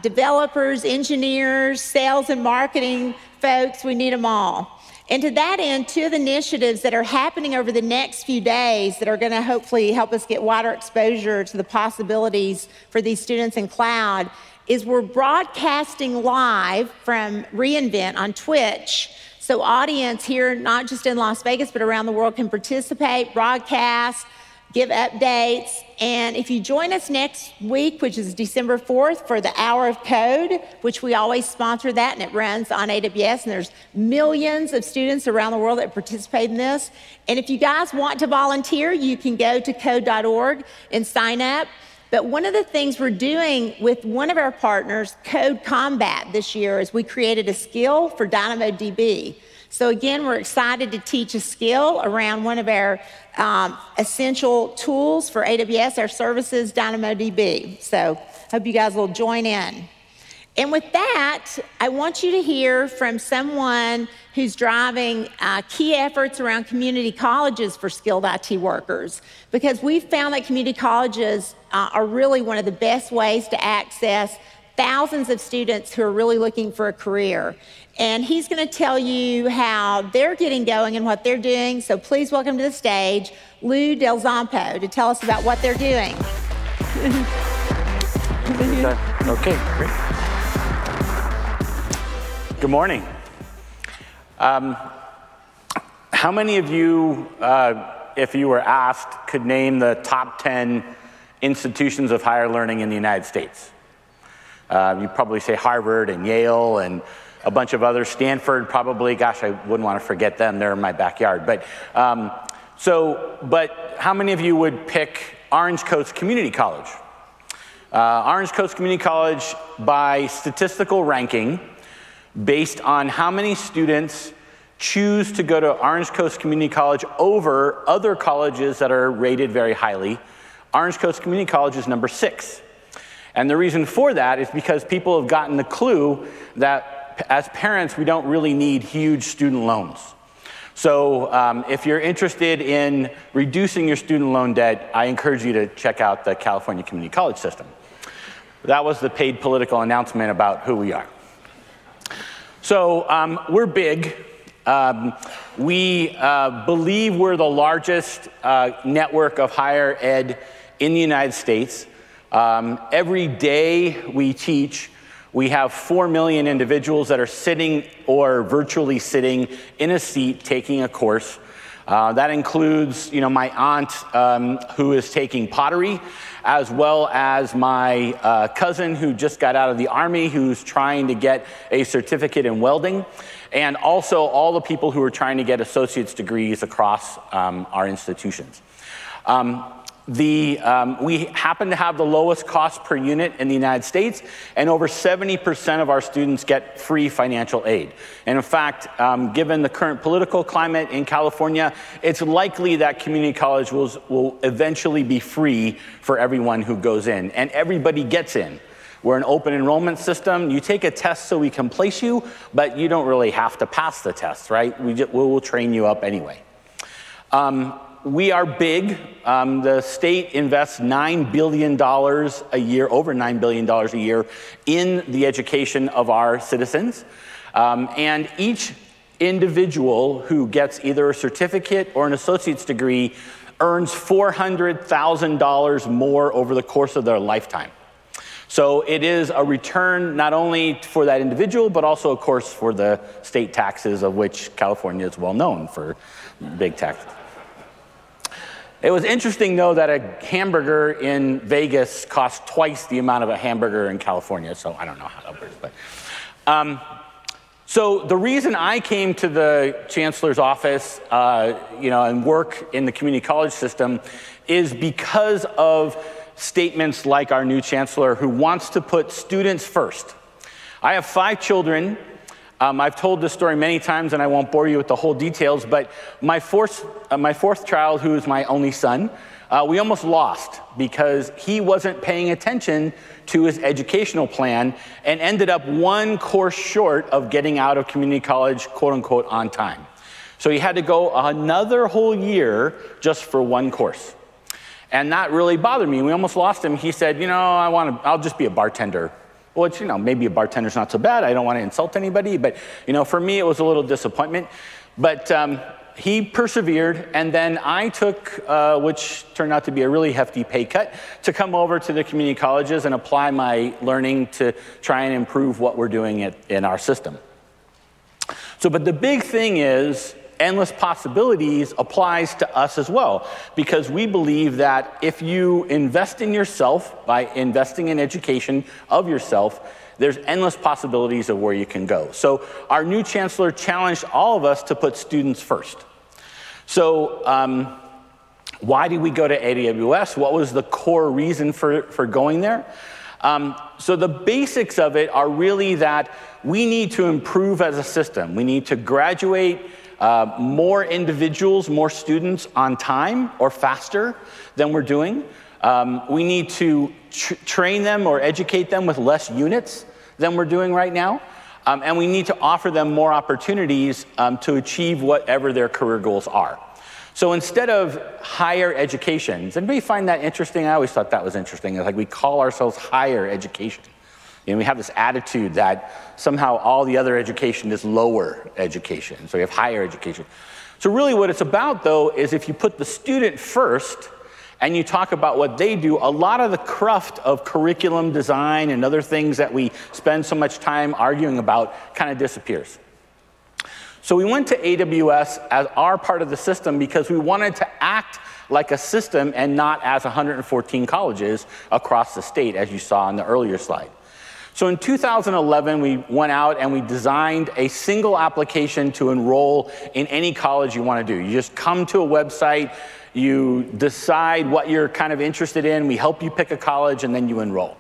developers, engineers, sales and marketing folks. We need them all. And to that end, 2 of the initiatives that are happening over the next few days that are going to hopefully help us get wider exposure to the possibilities for these students in cloud is we're broadcasting live from reInvent on Twitch. So audience here, not just in Las Vegas, but around the world can participate, broadcast, give updates. And if you join us next week, which is December 4th, for the Hour of Code, which we always sponsor that, and it runs on AWS, and there's millions of students around the world that participate in this. And if you guys want to volunteer, you can go to code.org and sign up. But one of the things we're doing with one of our partners, Code Combat, this year is we created a skill for DynamoDB. So again, we're excited to teach a skill around one of our essential tools for AWS, our services, DynamoDB. So Hope you guys will join in. And with that, I want you to hear from someone who's driving key efforts around community colleges for skilled IT workers, because we've found that community colleges are really one of the best ways to access thousands of students who are really looking for a career. And he's going to tell you how they're getting going and what they're doing. So please welcome to the stage Lou Del Zampo to tell us about what they're doing. Okay, great. Good morning. How many of you, if you were asked, could name the top 10 institutions of higher learning in the United States? You'd probably say Harvard and Yale and a bunch of others. Stanford, probably. Gosh, I wouldn't want to forget them. They're in my backyard. But how many of you would pick Orange Coast Community College? Orange Coast Community College, by statistical ranking, based on how many students choose to go to Orange Coast Community College over other colleges that are rated very highly, Orange Coast Community College is number 6. And the reason for that is because people have gotten the clue that as parents, we don't really need huge student loans. So if you're interested in reducing your student loan debt, I encourage you to check out the California Community College system. That was the paid political announcement about who we are. So we're big. We believe we're the largest network of higher ed in the United States. Every day we teach, we have 4 million individuals that are sitting or virtually sitting in a seat taking a course. That includes, my aunt who is taking pottery, as well as my cousin who just got out of the Army who's trying to get a certificate in welding, and also all the people who are trying to get associate's degrees across our institutions. We happen to have the lowest cost per unit in the United States, and over 70% of our students get free financial aid. And in fact, given the current political climate in California, it's likely that community college will eventually be free for everyone who goes in, and everybody gets in. We're an open enrollment system. You take a test so we can place you, but you don't really have to pass the test, right? We'll train you up anyway. We are big. The state invests $9 billion a year, over $9 billion a year, in the education of our citizens. And each individual who gets either a certificate or an associate's degree earns $400,000 more over the course of their lifetime. So it is a return not only for that individual, but also, of course, for the state taxes, of which California is well known for big taxes. It was interesting, though, that a hamburger in Vegas costs twice the amount of a hamburger in California, so I don't know how that works. But, so the reason I came to the chancellor's office, and work in the community college system is because of statements like our new chancellor, who wants to put students first. I have 5 children. I've told this story many times, and I won't bore you with the whole details, but my fourth child, who is my only son, we almost lost because he wasn't paying attention to his educational plan and ended up 1 course short of getting out of community college, quote unquote, on time. So he had to go another whole year just for 1 course. And that really bothered me. We almost lost him. He said, I'll just be a bartender. Which, maybe a bartender's not so bad. I don't want to insult anybody, but, for me, it was a little disappointment. But he persevered, and then I took, which turned out to be a really hefty pay cut, to come over to the community colleges and apply my learning to try and improve what we're doing in our system. So, but the big thing is, endless possibilities applies to us as well, because we believe that if you invest in yourself by investing in education of yourself, there's endless possibilities of where you can go. So our new chancellor challenged all of us to put students first. So why did we go to AWS? What was the core reason for going there? So the basics of it are really that we need to improve as a system. We need to graduate more individuals, more students on time or faster than we're doing. We need to train them or educate them with less units than we're doing right now. And we need to offer them more opportunities to achieve whatever their career goals are. So instead of higher education, does anybody find that interesting? I always thought that was interesting. It's like we call ourselves higher education. And we have this attitude that somehow all the other education is lower education. So we have higher education. So really what it's about, though, is if you put the student first and you talk about what they do, a lot of the cruft of curriculum design and other things that we spend so much time arguing about kind of disappears. So we went to AWS as our part of the system because we wanted to act like a system and not as 114 colleges across the state, as you saw in the earlier slide. So in 2011, we went out and we designed a single application to enroll in any college you want to do. You just come to a website, you decide what you're kind of interested in, we help you pick a college, and then you enroll.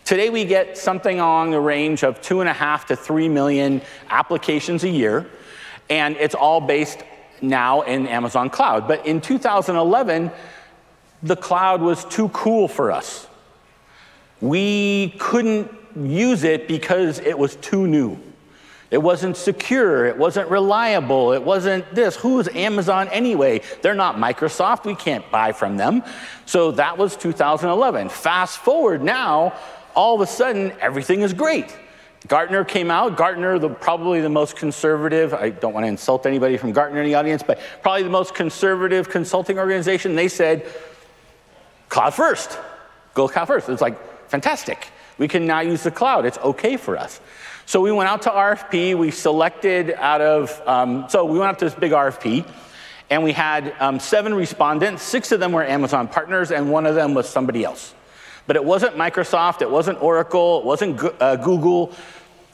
Today we get something along the range of 2.5 to 3 million applications a year, and it's all based now in Amazon Cloud. But in 2011, the cloud was too cool for us. We couldn't use it because it was too new. It wasn't secure, it wasn't reliable, it wasn't this. Who's Amazon anyway? They're not Microsoft, we can't buy from them. So that was 2011. Fast forward now, all of a sudden, everything is great. Gartner came out. Gartner, probably the most conservative, I don't want to insult anybody from Gartner in the audience, but probably the most conservative consulting organization. They said, cloud first, go cloud first. It's like, fantastic. We can now use the cloud. It's okay for us. So we went out to RFP. We selected out of, so we went out to this big RFP, and we had 7 respondents. 6 of them were Amazon partners, and 1 of them was somebody else. But it wasn't Microsoft, it wasn't Oracle, it wasn't Google.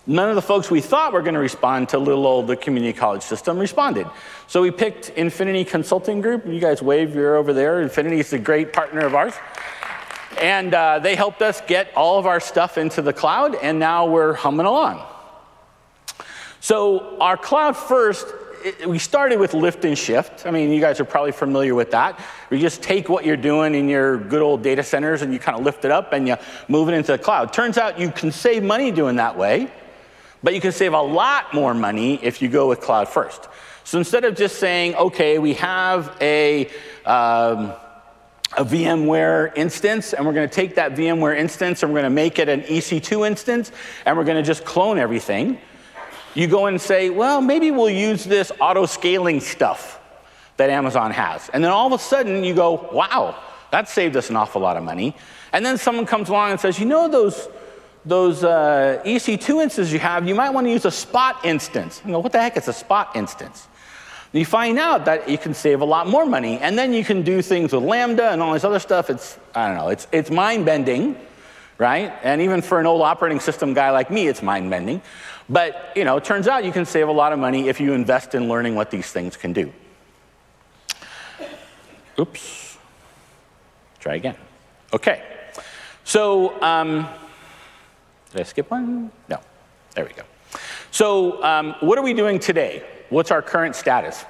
None of the folks we thought were going to respond to little old the community college system responded. So we picked Infinity Consulting Group. You guys wave, you're over there. Infinity is a great partner of ours. And they helped us get all of our stuff into the cloud, and now we're humming along. So our cloud first, we started with lift and shift. I mean, you guys are probably familiar with that. You just take what you're doing in your good old data centers and you kind of lift it up and you move it into the cloud. Turns out you can save money doing that way, but you can save a lot more money if you go with cloud first. So instead of just saying, okay, we have a VMware instance, and we're going to take that VMware instance and we're going to make it an EC2 instance, and we're going to just clone everything. You go in and say, well, maybe we'll use this auto-scaling stuff that Amazon has. And then all of a sudden you go, wow, that saved us an awful lot of money. And then someone comes along and says, you know those EC2 instances you have, you might want to use a spot instance. You go, what the heck is a spot instance? And you find out that you can save a lot more money. And then you can do things with Lambda and all this other stuff. It's, I don't know, it's mind-bending, right? And even for an old operating system guy like me, it's mind-bending. But, you know, it turns out you can save a lot of money if you invest in learning what these things can do. Oops. Try again. Okay. So, did I skip one? No. There we go. So, what are we doing today? What's our current status?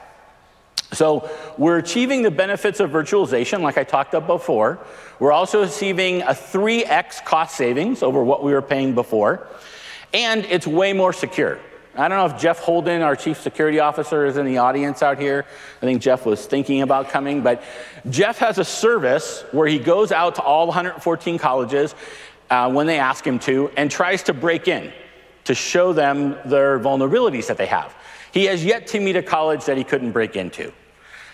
So, we're achieving the benefits of virtualization, like I talked about before. We're also achieving a 3x cost savings over what we were paying before. And it's way more secure. I don't know if Jeff Holden, our chief security officer, is in the audience out here. I think Jeff was thinking about coming, but Jeff has a service where he goes out to all 114 colleges when they ask him to and tries to break in to show them their vulnerabilities that they have. He has yet to meet a college that he couldn't break into.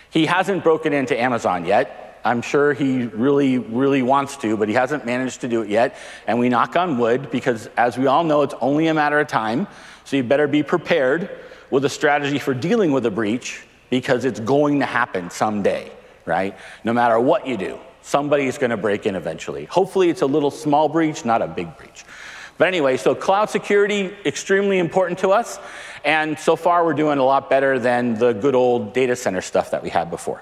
He hasn't broken into Amazon yet. I'm sure he really, really wants to, but he hasn't managed to do it yet. And we knock on wood because, as we all know, it's only a matter of time. So you better be prepared with a strategy for dealing with a breach because it's going to happen someday, right? No matter what you do, somebody's going to break in eventually. Hopefully it's a little small breach, not a big breach. But anyway, so cloud security, extremely important to us. And so far we're doing a lot better than the good old data center stuff that we had before.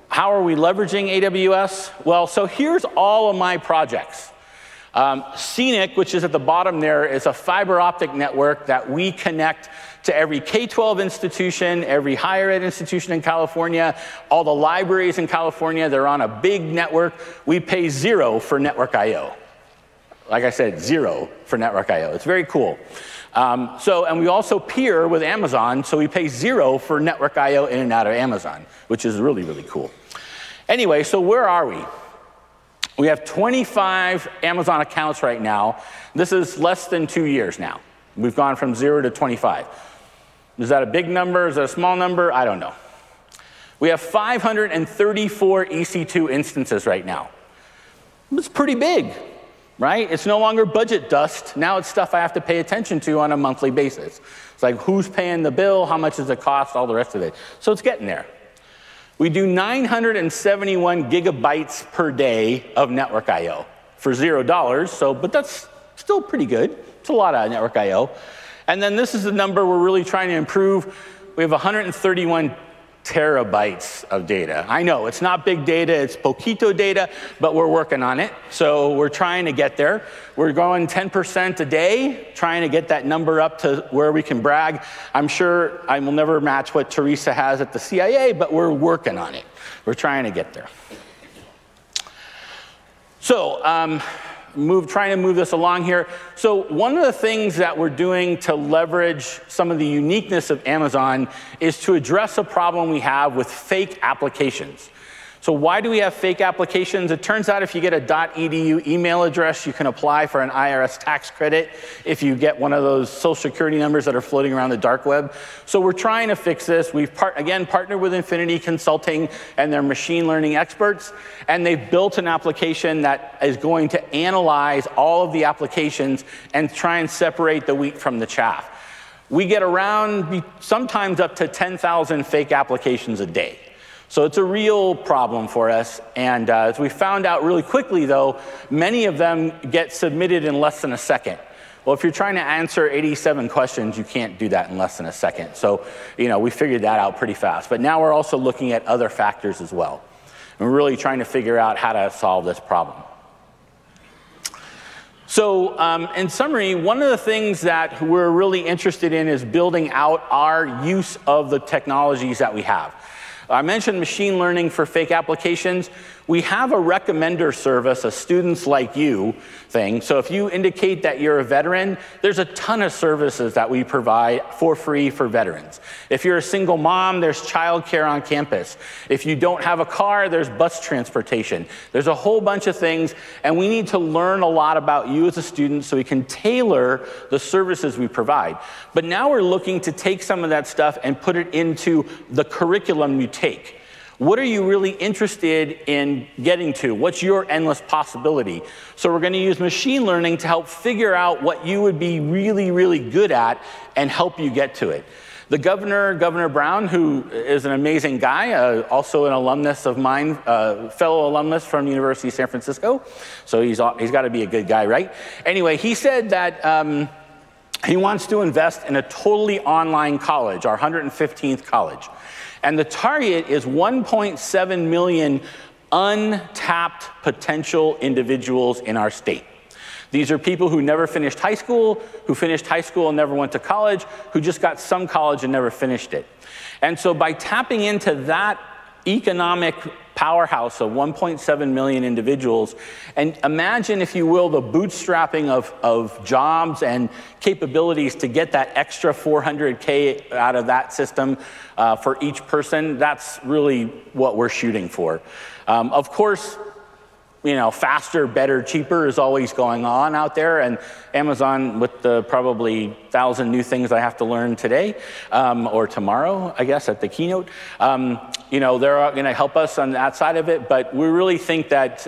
How are we leveraging AWS? Well, so here's all of my projects. Scenic, which is at the bottom there, is a fiber optic network that we connect to every K-12 institution, every higher ed institution in California, all the libraries in California. They're on a big network. We pay $0 for network I/O. Like I said, $0 for network I/O. It's very cool. And we also peer with Amazon, so we pay $0 for network I/O in and out of Amazon, which is really, really cool. Anyway, so where are we? We have 25 Amazon accounts right now. This is less than 2 years now. We've gone from 0 to 25. Is that a big number? Is that a small number? I don't know. We have 534 EC2 instances right now. It's pretty big, right? It's no longer budget dust. Now it's stuff I have to pay attention to on a monthly basis. It's like, who's paying the bill? How much does it cost? All the rest of it. So it's getting there. We do 971 gigabytes per day of network I/O for $0. But that's still pretty good. It's a lot of network I/O. And then this is the number we're really trying to improve. We have 131 terabytes of data. I know it's not big data, it's poquito data, but we're working on it. So we're trying to get there. We're going 10% a day, trying to get that number up to where we can brag. I'm sure I will never match what Teresa has at the CIA, but we're working on it. We're trying to get there. So, trying to move this along here. So one of the things that we're doing to leverage some of the uniqueness of Amazon is to address a problem we have with fake applications. So why do we have fake applications? It turns out if you get a .edu email address, you can apply for an IRS tax credit if you get one of those social security numbers that are floating around the dark web. So we're trying to fix this. We've partnered with Infinity Consulting and their machine learning experts, and they've built an application that is going to analyze all of the applications and try and separate the wheat from the chaff. We get around sometimes up to 10,000 fake applications a day. So it's a real problem for us, and as we found out really quickly, though, many of them get submitted in less than a second. Well, if you're trying to answer 87 questions, you can't do that in less than a second. So, we figured that out pretty fast. But now we're also looking at other factors as well. And we're really trying to figure out how to solve this problem. So in summary, one of the things that we're really interested in is building out our use of the technologies that we have. I mentioned machine learning for fake applications. We have a recommender service, a students like you thing. So if you indicate that you're a veteran, there's a ton of services that we provide for free for veterans. If you're a single mom, there's childcare on campus. If you don't have a car, there's bus transportation. There's a whole bunch of things, and we need to learn a lot about you as a student so we can tailor the services we provide. But now we're looking to take some of that stuff and put it into the curriculum you take. What are you really interested in getting to? What's your endless possibility? So we're going to use machine learning to help figure out what you would be really, really good at and help you get to it. The Governor Brown, who is an amazing guy, also an alumnus of mine, fellow alumnus from the University of San Francisco. So he's got to be a good guy, right? Anyway, he said that he wants to invest in a totally online college, our 115th college. And the target is 1.7 million untapped potential individuals in our state. These are people who never finished high school, who finished high school and never went to college, who just got some college and never finished it. And so by tapping into that economic powerhouse of 1.7 million individuals, and imagine, if you will, the bootstrapping of jobs and capabilities to get that extra 400K out of that system for each person. That's really what we're shooting for. Of course, faster, better, cheaper is always going on out there, and Amazon, with the probably 1,000 new things I have to learn today, or tomorrow, I guess, at the keynote, they're going to help us on that side of it, but we really think that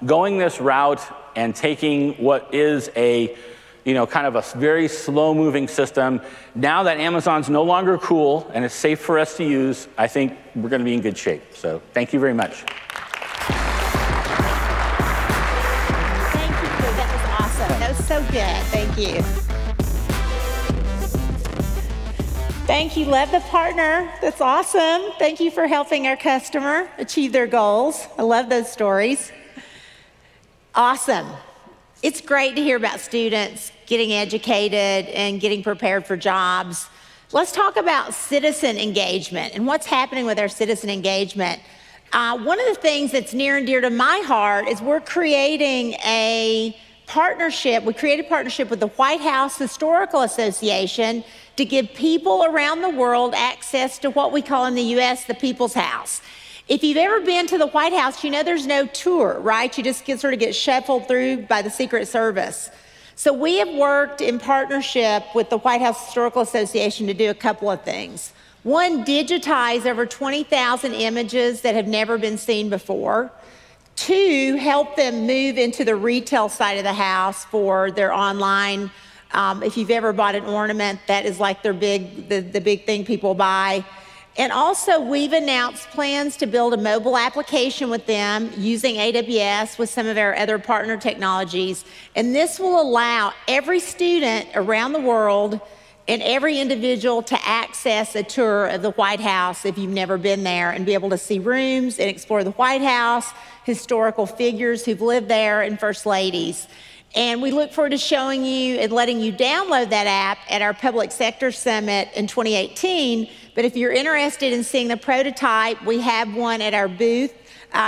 going this route and taking what is a kind of a very slow-moving system, now that Amazon's no longer cool and it's safe for us to use, I think we're going to be in good shape. So thank you very much. That was so good. Thank you. Thank you. Love the partner. That's awesome. Thank you for helping our customer achieve their goals. I love those stories. Awesome. It's great to hear about students getting educated and getting prepared for jobs. Let's talk about citizen engagement and what's happening with our citizen engagement. One of the things that's near and dear to my heart is we're creating a partnership. We created a partnership with the White House Historical Association to give people around the world access to what we call in the U.S. the People's House. If you've ever been to the White House, you know there's no tour, right? You just sort of get shuffled through by the Secret Service. So we have worked in partnership with the White House Historical Association to do a couple of things. One, digitize over 20,000 images that have never been seen before. Two, help them move into the retail side of the house for their online. If you've ever bought an ornament, that is like their the big thing people buy. And also, we've announced plans to build a mobile application with them using AWS with some of our other partner technologies. And this will allow every student around the world and every individual to access a tour of the White House if you've never been there, and be able to see rooms and explore the White House, historical figures who've lived there, and first ladies. And we look forward to showing you and letting you download that app at our Public Sector Summit in 2018. But if you're interested in seeing the prototype, we have one at our booth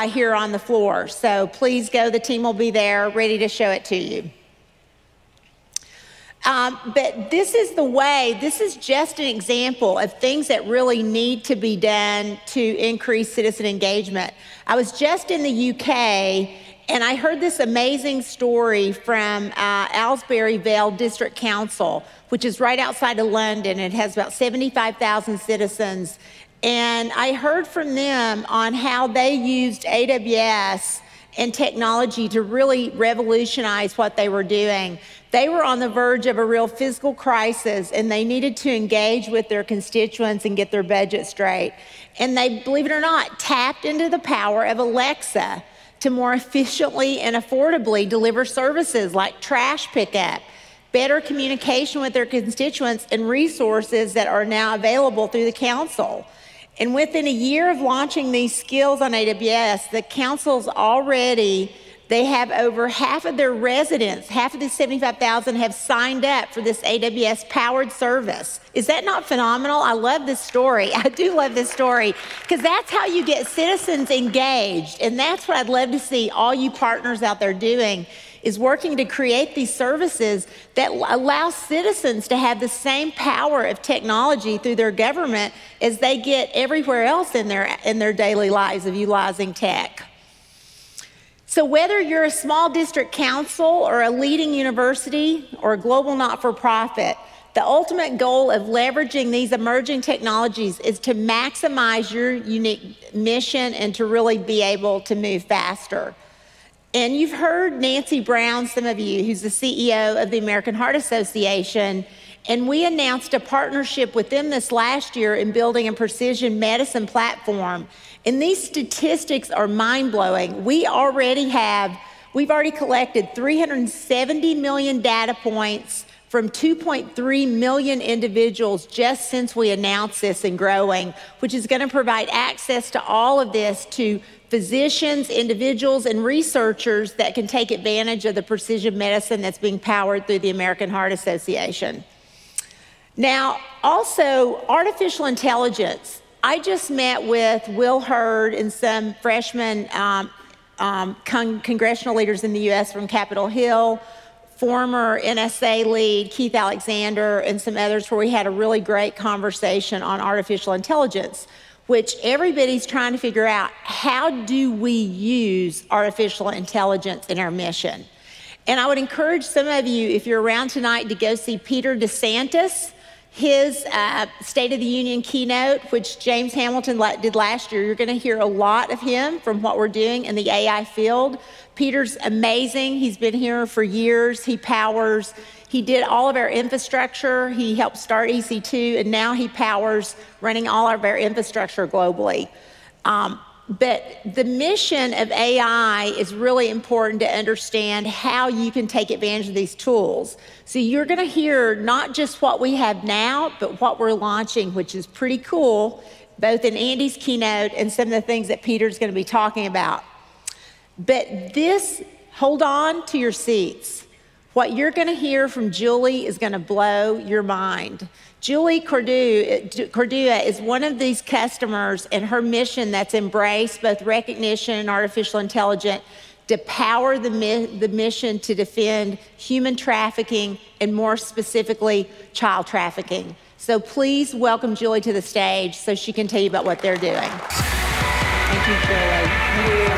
here on the floor. So please go, the team will be there ready to show it to you. But this is the way, this is just an example of things that really need to be done to increase citizen engagement. I was just in the UK, and I heard this amazing story from Aylesbury Vale District Council, which is right outside of London. It has about 75,000 citizens. And I heard from them on how they used AWS and technology to really revolutionize what they were doing. They were on the verge of a real fiscal crisis, and they needed to engage with their constituents and get their budget straight. And they, believe it or not, tapped into the power of Alexa to more efficiently and affordably deliver services like trash pickup, better communication with their constituents, and resources that are now available through the council. And within a year of launching these skills on AWS, the council's already, they have over half of their residents, half of the 75,000 have signed up for this AWS powered service. Is that not phenomenal? I love this story. I do love this story, because that's how you get citizens engaged. And that's what I'd love to see all you partners out there doing, is working to create these services that allow citizens to have the same power of technology through their government as they get everywhere else in their daily lives of utilizing tech. So whether you're a small district council or a leading university or a global not-for-profit, the ultimate goal of leveraging these emerging technologies is to maximize your unique mission and to really be able to move faster. And you've heard Nancy Brown, some of you, who's the CEO of the American Heart Association, and we announced a partnership with them this last year in building a precision medicine platform. And these statistics are mind-blowing. We've already collected 370 million data points from 2.3 million individuals just since we announced this, and growing, which is going to provide access to all of this to physicians, individuals, and researchers that can take advantage of the precision medicine that's being powered through the American Heart Association. Now, also, artificial intelligence. I just met with Will Hurd and some freshman congressional leaders in the U.S. from Capitol Hill, former NSA lead Keith Alexander, and some others, where we had a really great conversation on artificial intelligence, which everybody's trying to figure out, how do we use artificial intelligence in our mission? And I would encourage some of you, if you're around tonight, to go see Peter DeSantis, his State of the Union keynote, which James Hamilton did last year. You're going to hear a lot of him from what we're doing in the AI field. Peter's amazing. He's been here for years. He did all of our infrastructure. He helped start EC2, and now he powers running all of our infrastructure globally. But the mission of AI is really important to understand how you can take advantage of these tools. So you're going to hear not just what we have now, but what we're launching, which is pretty cool, both in Andy's keynote and some of the things that Peter's going to be talking about. But this hold on to your seats. What you're going to hear from Julie is going to blow your mind. Julie Cordua is one of these customers, and her mission that's embraced both recognition and artificial intelligence to power the mission to defend human trafficking and more specifically child trafficking. So please welcome Julie to the stage so she can tell you about what they're doing. Thank you, Julie. Thank you.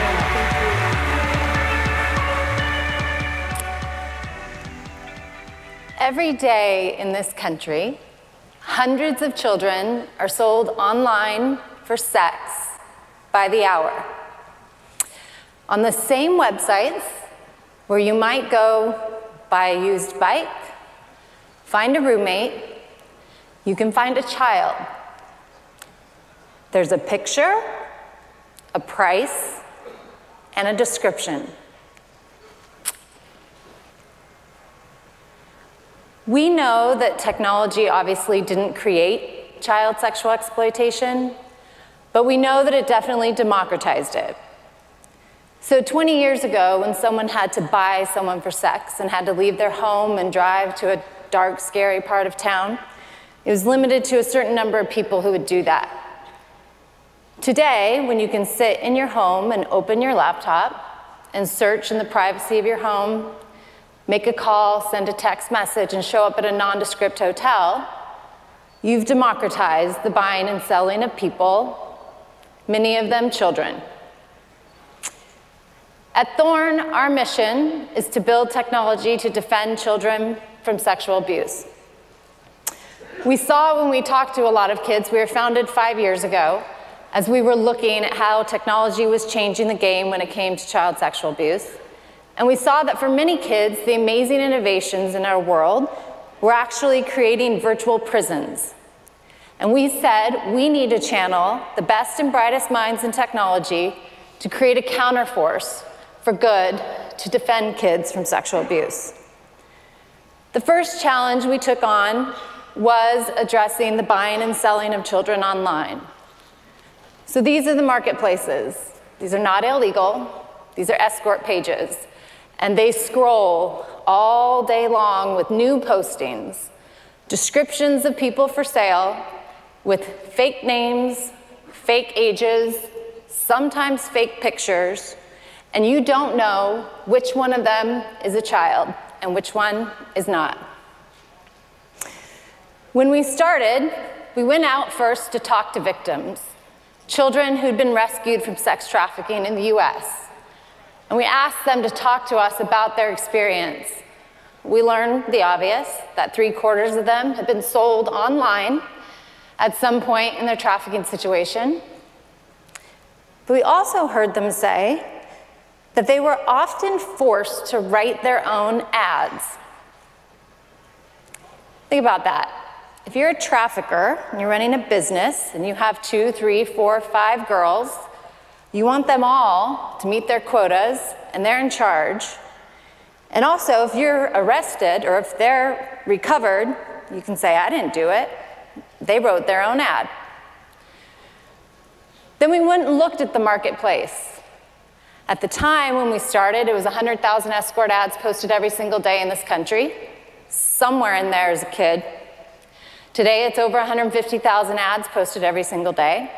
Every day in this country, hundreds of children are sold online for sex by the hour. On the same websites where you might go buy a used bike, find a roommate, you can find a child. There's a picture, a price, and a description. We know that technology obviously didn't create child sexual exploitation, but we know that it definitely democratized it. So 20 years ago, when someone had to buy someone for sex and had to leave their home and drive to a dark, scary part of town, it was limited to a certain number of people who would do that. Today, when you can sit in your home and open your laptop and search in the privacy of your home, make a call, send a text message, and show up at a nondescript hotel, you've democratized the buying and selling of people, many of them children. At Thorn, our mission is to build technology to defend children from sexual abuse. We saw when we talked to a lot of kids, we were founded 5 years ago, as we were looking at how technology was changing the game when it came to child sexual abuse. And we saw that for many kids, the amazing innovations in our world were actually creating virtual prisons. And we said we need to channel the best and brightest minds in technology to create a counterforce for good to defend kids from sexual abuse. The first challenge we took on was addressing the buying and selling of children online. So these are the marketplaces. These are not illegal. These are escort pages. And they scroll all day long with new postings, descriptions of people for sale with fake names, fake ages, sometimes fake pictures, and you don't know which one of them is a child and which one is not. When we started, we went out first to talk to victims, children who'd been rescued from sex trafficking in the US. And we asked them to talk to us about their experience. We learned the obvious, that 3/4 of them had been sold online at some point in their trafficking situation. But we also heard them say that they were often forced to write their own ads. Think about that. If you're a trafficker and you're running a business and you have 2, 3, 4, 5 girls, you want them all to meet their quotas, and they're in charge. And also, if you're arrested or if they're recovered, you can say, I didn't do it. They wrote their own ad. Then we went and looked at the marketplace. At the time when we started, it was 100,000 escort ads posted every single day in this country. Somewhere in there is a kid. Today, it's over 150,000 ads posted every single day.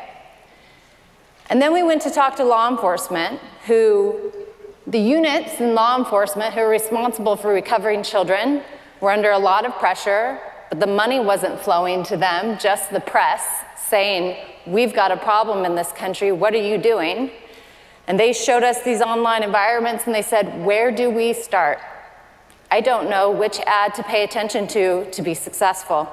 And then we went to talk to law enforcement, the units in law enforcement who are responsible for recovering children were under a lot of pressure, but the money wasn't flowing to them, just the press saying, we've got a problem in this country, what are you doing? And they showed us these online environments and they said, where do we start? I don't know which ad to pay attention to be successful.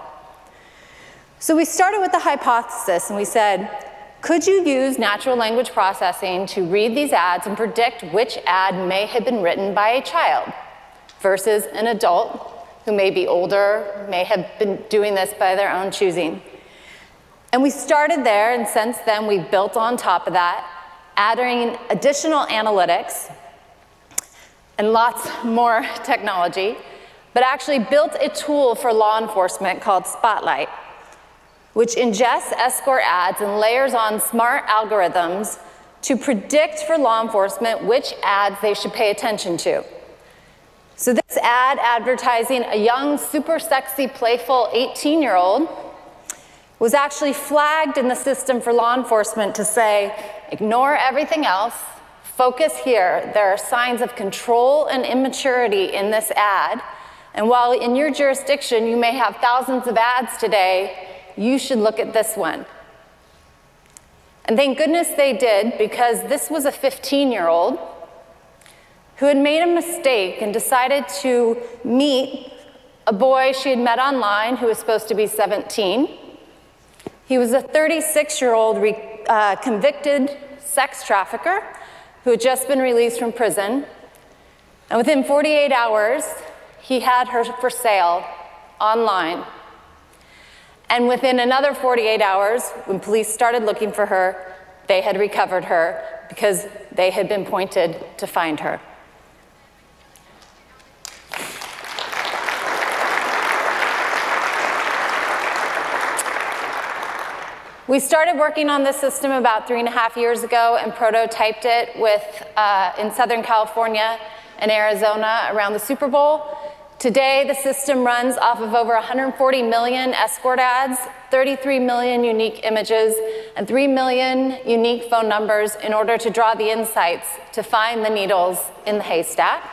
So we started with the hypothesis and we said, could you use natural language processing to read these ads and predict which ad may have been written by a child versus an adult who may be older, may have been doing this by their own choosing? And we started there, and since then we've built on top of that, adding additional analytics and lots more technology, but actually built a tool for law enforcement called Spotlight, which ingests escort ads and layers on smart algorithms to predict for law enforcement which ads they should pay attention to. So this ad advertising a young, super sexy, playful 18-year-old was actually flagged in the system for law enforcement to say, ignore everything else, focus here. There are signs of control and immaturity in this ad. And while in your jurisdiction you may have thousands of ads today, you should look at this one. And thank goodness they did, because this was a 15-year-old who had made a mistake and decided to meet a boy she had met online who was supposed to be 17. He was a 36-year-old convicted sex trafficker who had just been released from prison. And within 48 hours, he had her for sale online. And within another 48 hours, when police started looking for her, they had recovered her because they had been pointed to find her. We started working on this system about 3.5 years ago and prototyped it in Southern California and Arizona around the Super Bowl. Today, the system runs off of over 140 million escort ads, 33 million unique images, and 3 million unique phone numbers in order to draw the insights to find the needles in the haystack.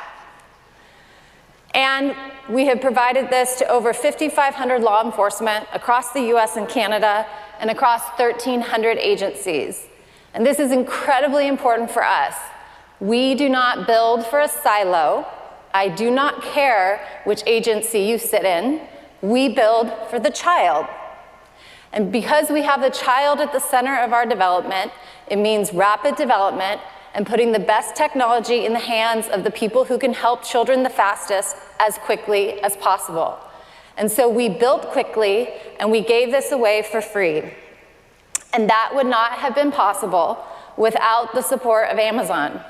And we have provided this to over 5,500 law enforcement across the US and Canada and across 1,300 agencies. And this is incredibly important for us. We do not build for a silo. I do not care which agency you sit in. We build for the child. And because we have the child at the center of our development, it means rapid development and putting the best technology in the hands of the people who can help children the fastest as quickly as possible. And so we built quickly, and we gave this away for free. And that would not have been possible without the support of Amazon.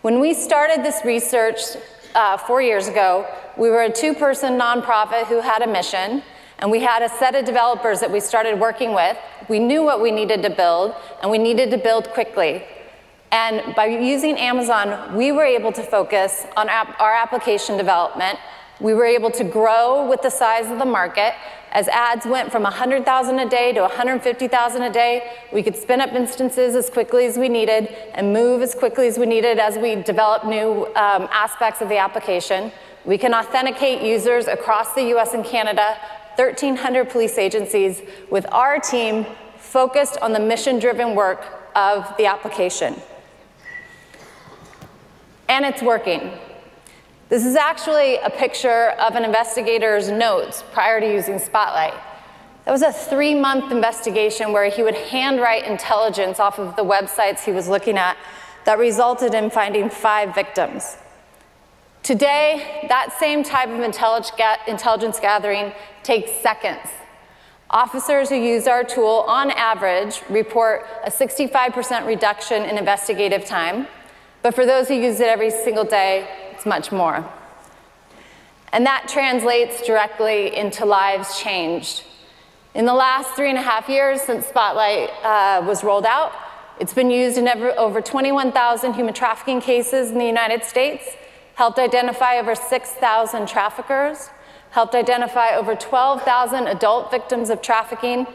When we started this research 4 years ago, we were a 2-person nonprofit who had a mission, and we had a set of developers that we started working with. We knew what we needed to build, and we needed to build quickly. And by using Amazon, we were able to focus on our application development. We were able to grow with the size of the market. As ads went from 100,000 a day to 150,000 a day, we could spin up instances as quickly as we needed and move as quickly as we needed as we developed new aspects of the application. We can authenticate users across the US and Canada, 1,300 police agencies, with our team focused on the mission-driven work of the application. And it's working. This is actually a picture of an investigator's notes prior to using Spotlight. That was a 3-month investigation where he would handwrite intelligence off of the websites he was looking at that resulted in finding 5 victims. Today, that same type of intelligence gathering takes seconds. Officers who use our tool, on average, report a 65% reduction in investigative time. But for those who use it every single day, it's much more. And that translates directly into lives changed. In the last 3.5 years since Spotlight was rolled out, it's been used in over 21,000 human trafficking cases in the United States, helped identify over 6,000 traffickers, helped identify over 12,000 adult victims of trafficking,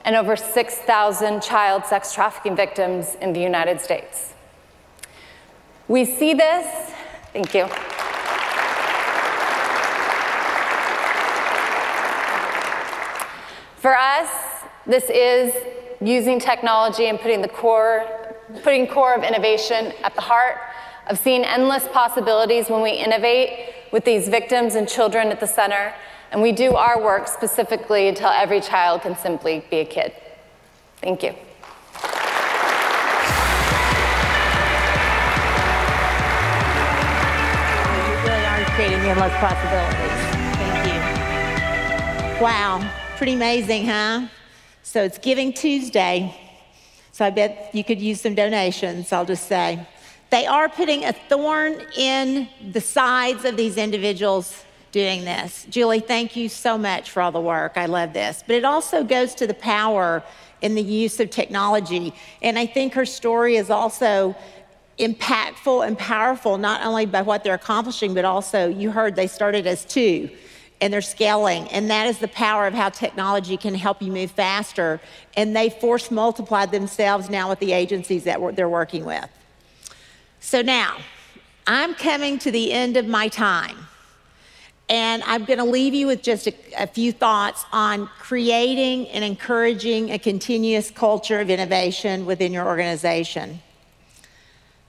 and over 6,000 child sex trafficking victims in the United States. We see this, thank you. For us, this is using technology and putting core of innovation at the heart of seeing endless possibilities when we innovate with these victims and children at the center, and we do our work specifically until every child can simply be a kid. Thank you. Creating endless possibilities. Thank you. Wow, pretty amazing, huh? So it's Giving Tuesday, so I bet you could use some donations, I'll just say. They are putting a thorn in the sides of these individuals doing this. Julie, thank you so much for all the work. I love this. But it also goes to the power in the use of technology. And I think her story is also impactful and powerful, not only by what they're accomplishing, but also, you heard they started as 2 and they're scaling. And that is the power of how technology can help you move faster. And they force multiplied themselves now with the agencies that they're working with. So now, I'm coming to the end of my time. And I'm going to leave you with just a few thoughts on creating and encouraging a continuous culture of innovation within your organization.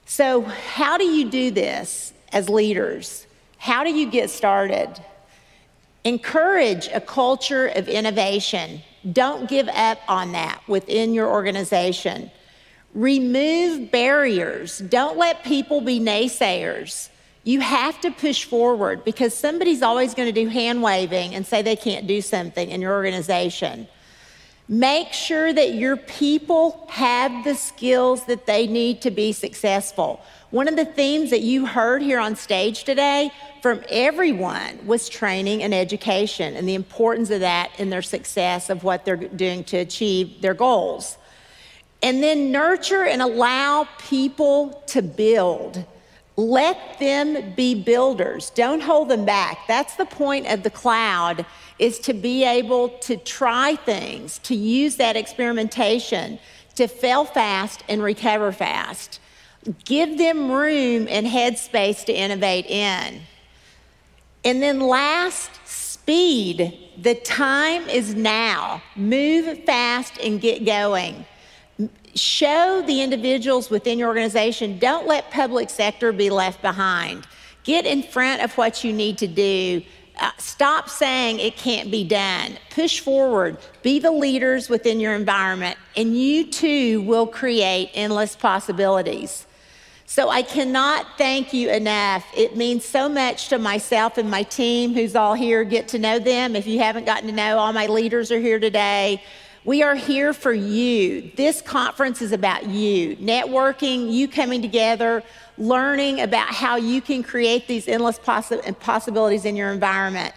So how do you do this as leaders? How do you get started? Encourage a culture of innovation. Don't give up on that within your organization. Remove barriers. Don't let people be naysayers. You have to push forward because somebody's always going to do hand waving and say they can't do something in your organization. Make sure that your people have the skills that they need to be successful. One of the themes that you heard here on stage today from everyone was training and education and the importance of that in their success of what they're doing to achieve their goals. And then nurture and allow people to build. Let them be builders. Don't hold them back. That's the point of the cloud, is to be able to try things, to use that experimentation, to fail fast and recover fast. Give them room and headspace to innovate in. And then last, speed. The time is now. Move fast and get going. Show the individuals within your organization, don't let public sector be left behind. Get in front of what you need to do. Stop saying it can't be done. Push forward. Be the leaders within your environment, and you too will create endless possibilities. So I cannot thank you enough. It means so much to myself and my team who's all here. Get to know them. If you haven't gotten to know, all my leaders are here today. We are here for you. This conference is about you. Networking, you coming together, learning about how you can create these endless possibilities in your environment.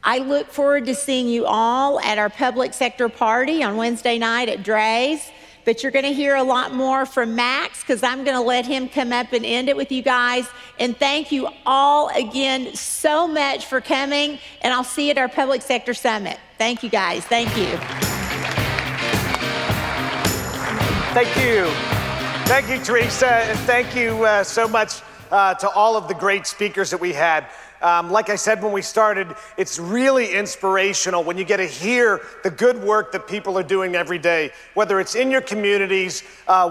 I look forward to seeing you all at our public sector party on Wednesday night at Dre's. But you're going to hear a lot more from Max because I'm going to let him come up and end it with you guys. And thank you all again so much for coming. And I'll see you at our Public Sector Summit. Thank you, guys. Thank you. Thank you. Thank you, Teresa, and thank you so much to all of the great speakers that we had. Like I said when we started, it's really inspirational when you get to hear the good work that people are doing every day, whether it's in your communities,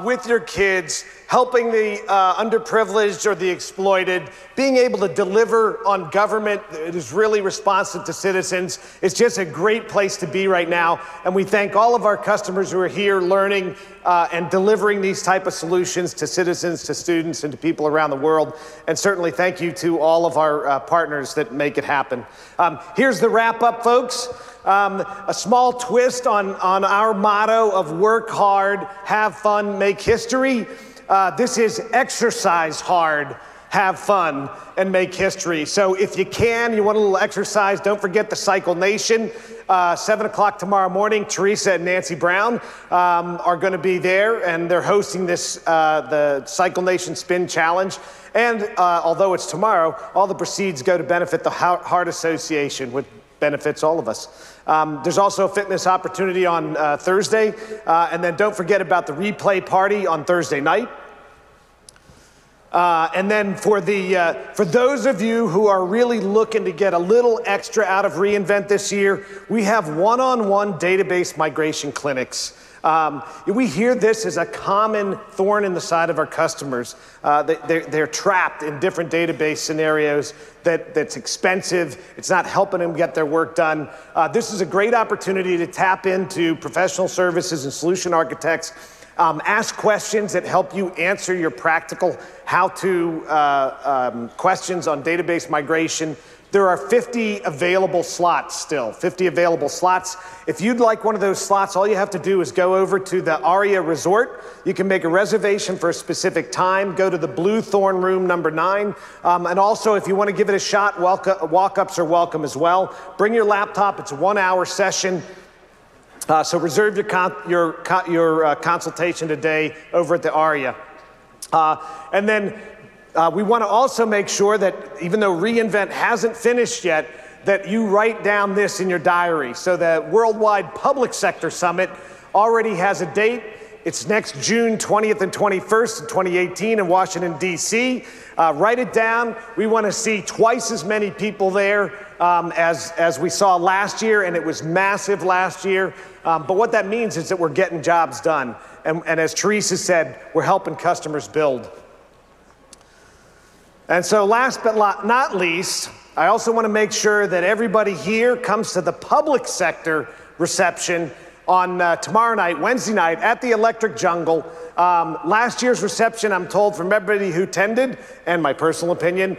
with your kids, helping the underprivileged or the exploited, being able to deliver on government that is really responsive to citizens. It's just a great place to be right now. And we thank all of our customers who are here learning and delivering these type of solutions to citizens, to students, and to people around the world. And certainly thank you to all of our partners that make it happen. Here's the wrap up, folks. A small twist on our motto of work hard, have fun, make history. This is exercise hard, have fun, and make history. So if you can, you want a little exercise, don't forget the Cycle Nation. 7 o'clock tomorrow morning, Teresa and Nancy Brown are going to be there, and they're hosting this, the Cycle Nation Spin Challenge. And although it's tomorrow, all the proceeds go to benefit the Heart Association, which benefits all of us. There's also a fitness opportunity on Thursday. And then don't forget about the replay party on Thursday night. And then for those of you who are really looking to get a little extra out of reInvent this year, we have one-on-one database migration clinics. We hear this as a common thorn in the side of our customers. They're trapped in different database scenarios that's expensive. It's not helping them get their work done. This is a great opportunity to tap into professional services and solution architects. Ask questions that help you answer your practical how-to questions on database migration. There are 50 available slots still, 50 available slots. If you'd like one of those slots, all you have to do is go over to the Aria Resort. You can make a reservation for a specific time. Go to the Blue Thorn Room number 9. And also, if you want to give it a shot, walk-ups are welcome as well. Bring your laptop. It's a 1-hour session. So reserve your consultation today over at the ARIA. And then we want to also make sure that even though reInvent hasn't finished yet, that you write down this in your diary. So the Worldwide Public Sector Summit already has a date. It's next June 20th and 21st in 2018 in Washington, D.C. Write it down. We want to see twice as many people there as we saw last year, and it was massive last year. But what that means is that we're getting jobs done. And as Teresa said, we're helping customers build. And so last but not least, I also want to make sure that everybody here comes to the public sector reception on tomorrow night, Wednesday night, at the Electric Jungle. Last year's reception, I'm told from everybody who attended, and my personal opinion,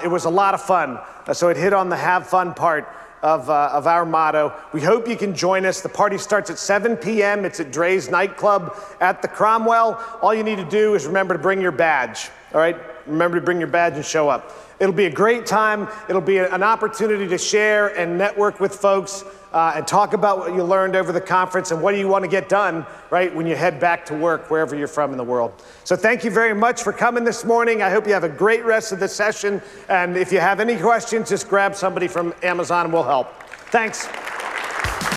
it was a lot of fun. So it hit on the have fun part of our motto. We hope you can join us. The party starts at 7 p.m. It's at Dre's Nightclub at the Cromwell. All you need to do is remember to bring your badge, all right? Remember to bring your badge and show up. It'll be a great time. It'll be an opportunity to share and network with folks and talk about what you learned over the conference and what do you want to get done, right, when you head back to work wherever you're from in the world. So thank you very much for coming this morning. I hope you have a great rest of the session. And if you have any questions, just grab somebody from Amazon and we'll help. Thanks.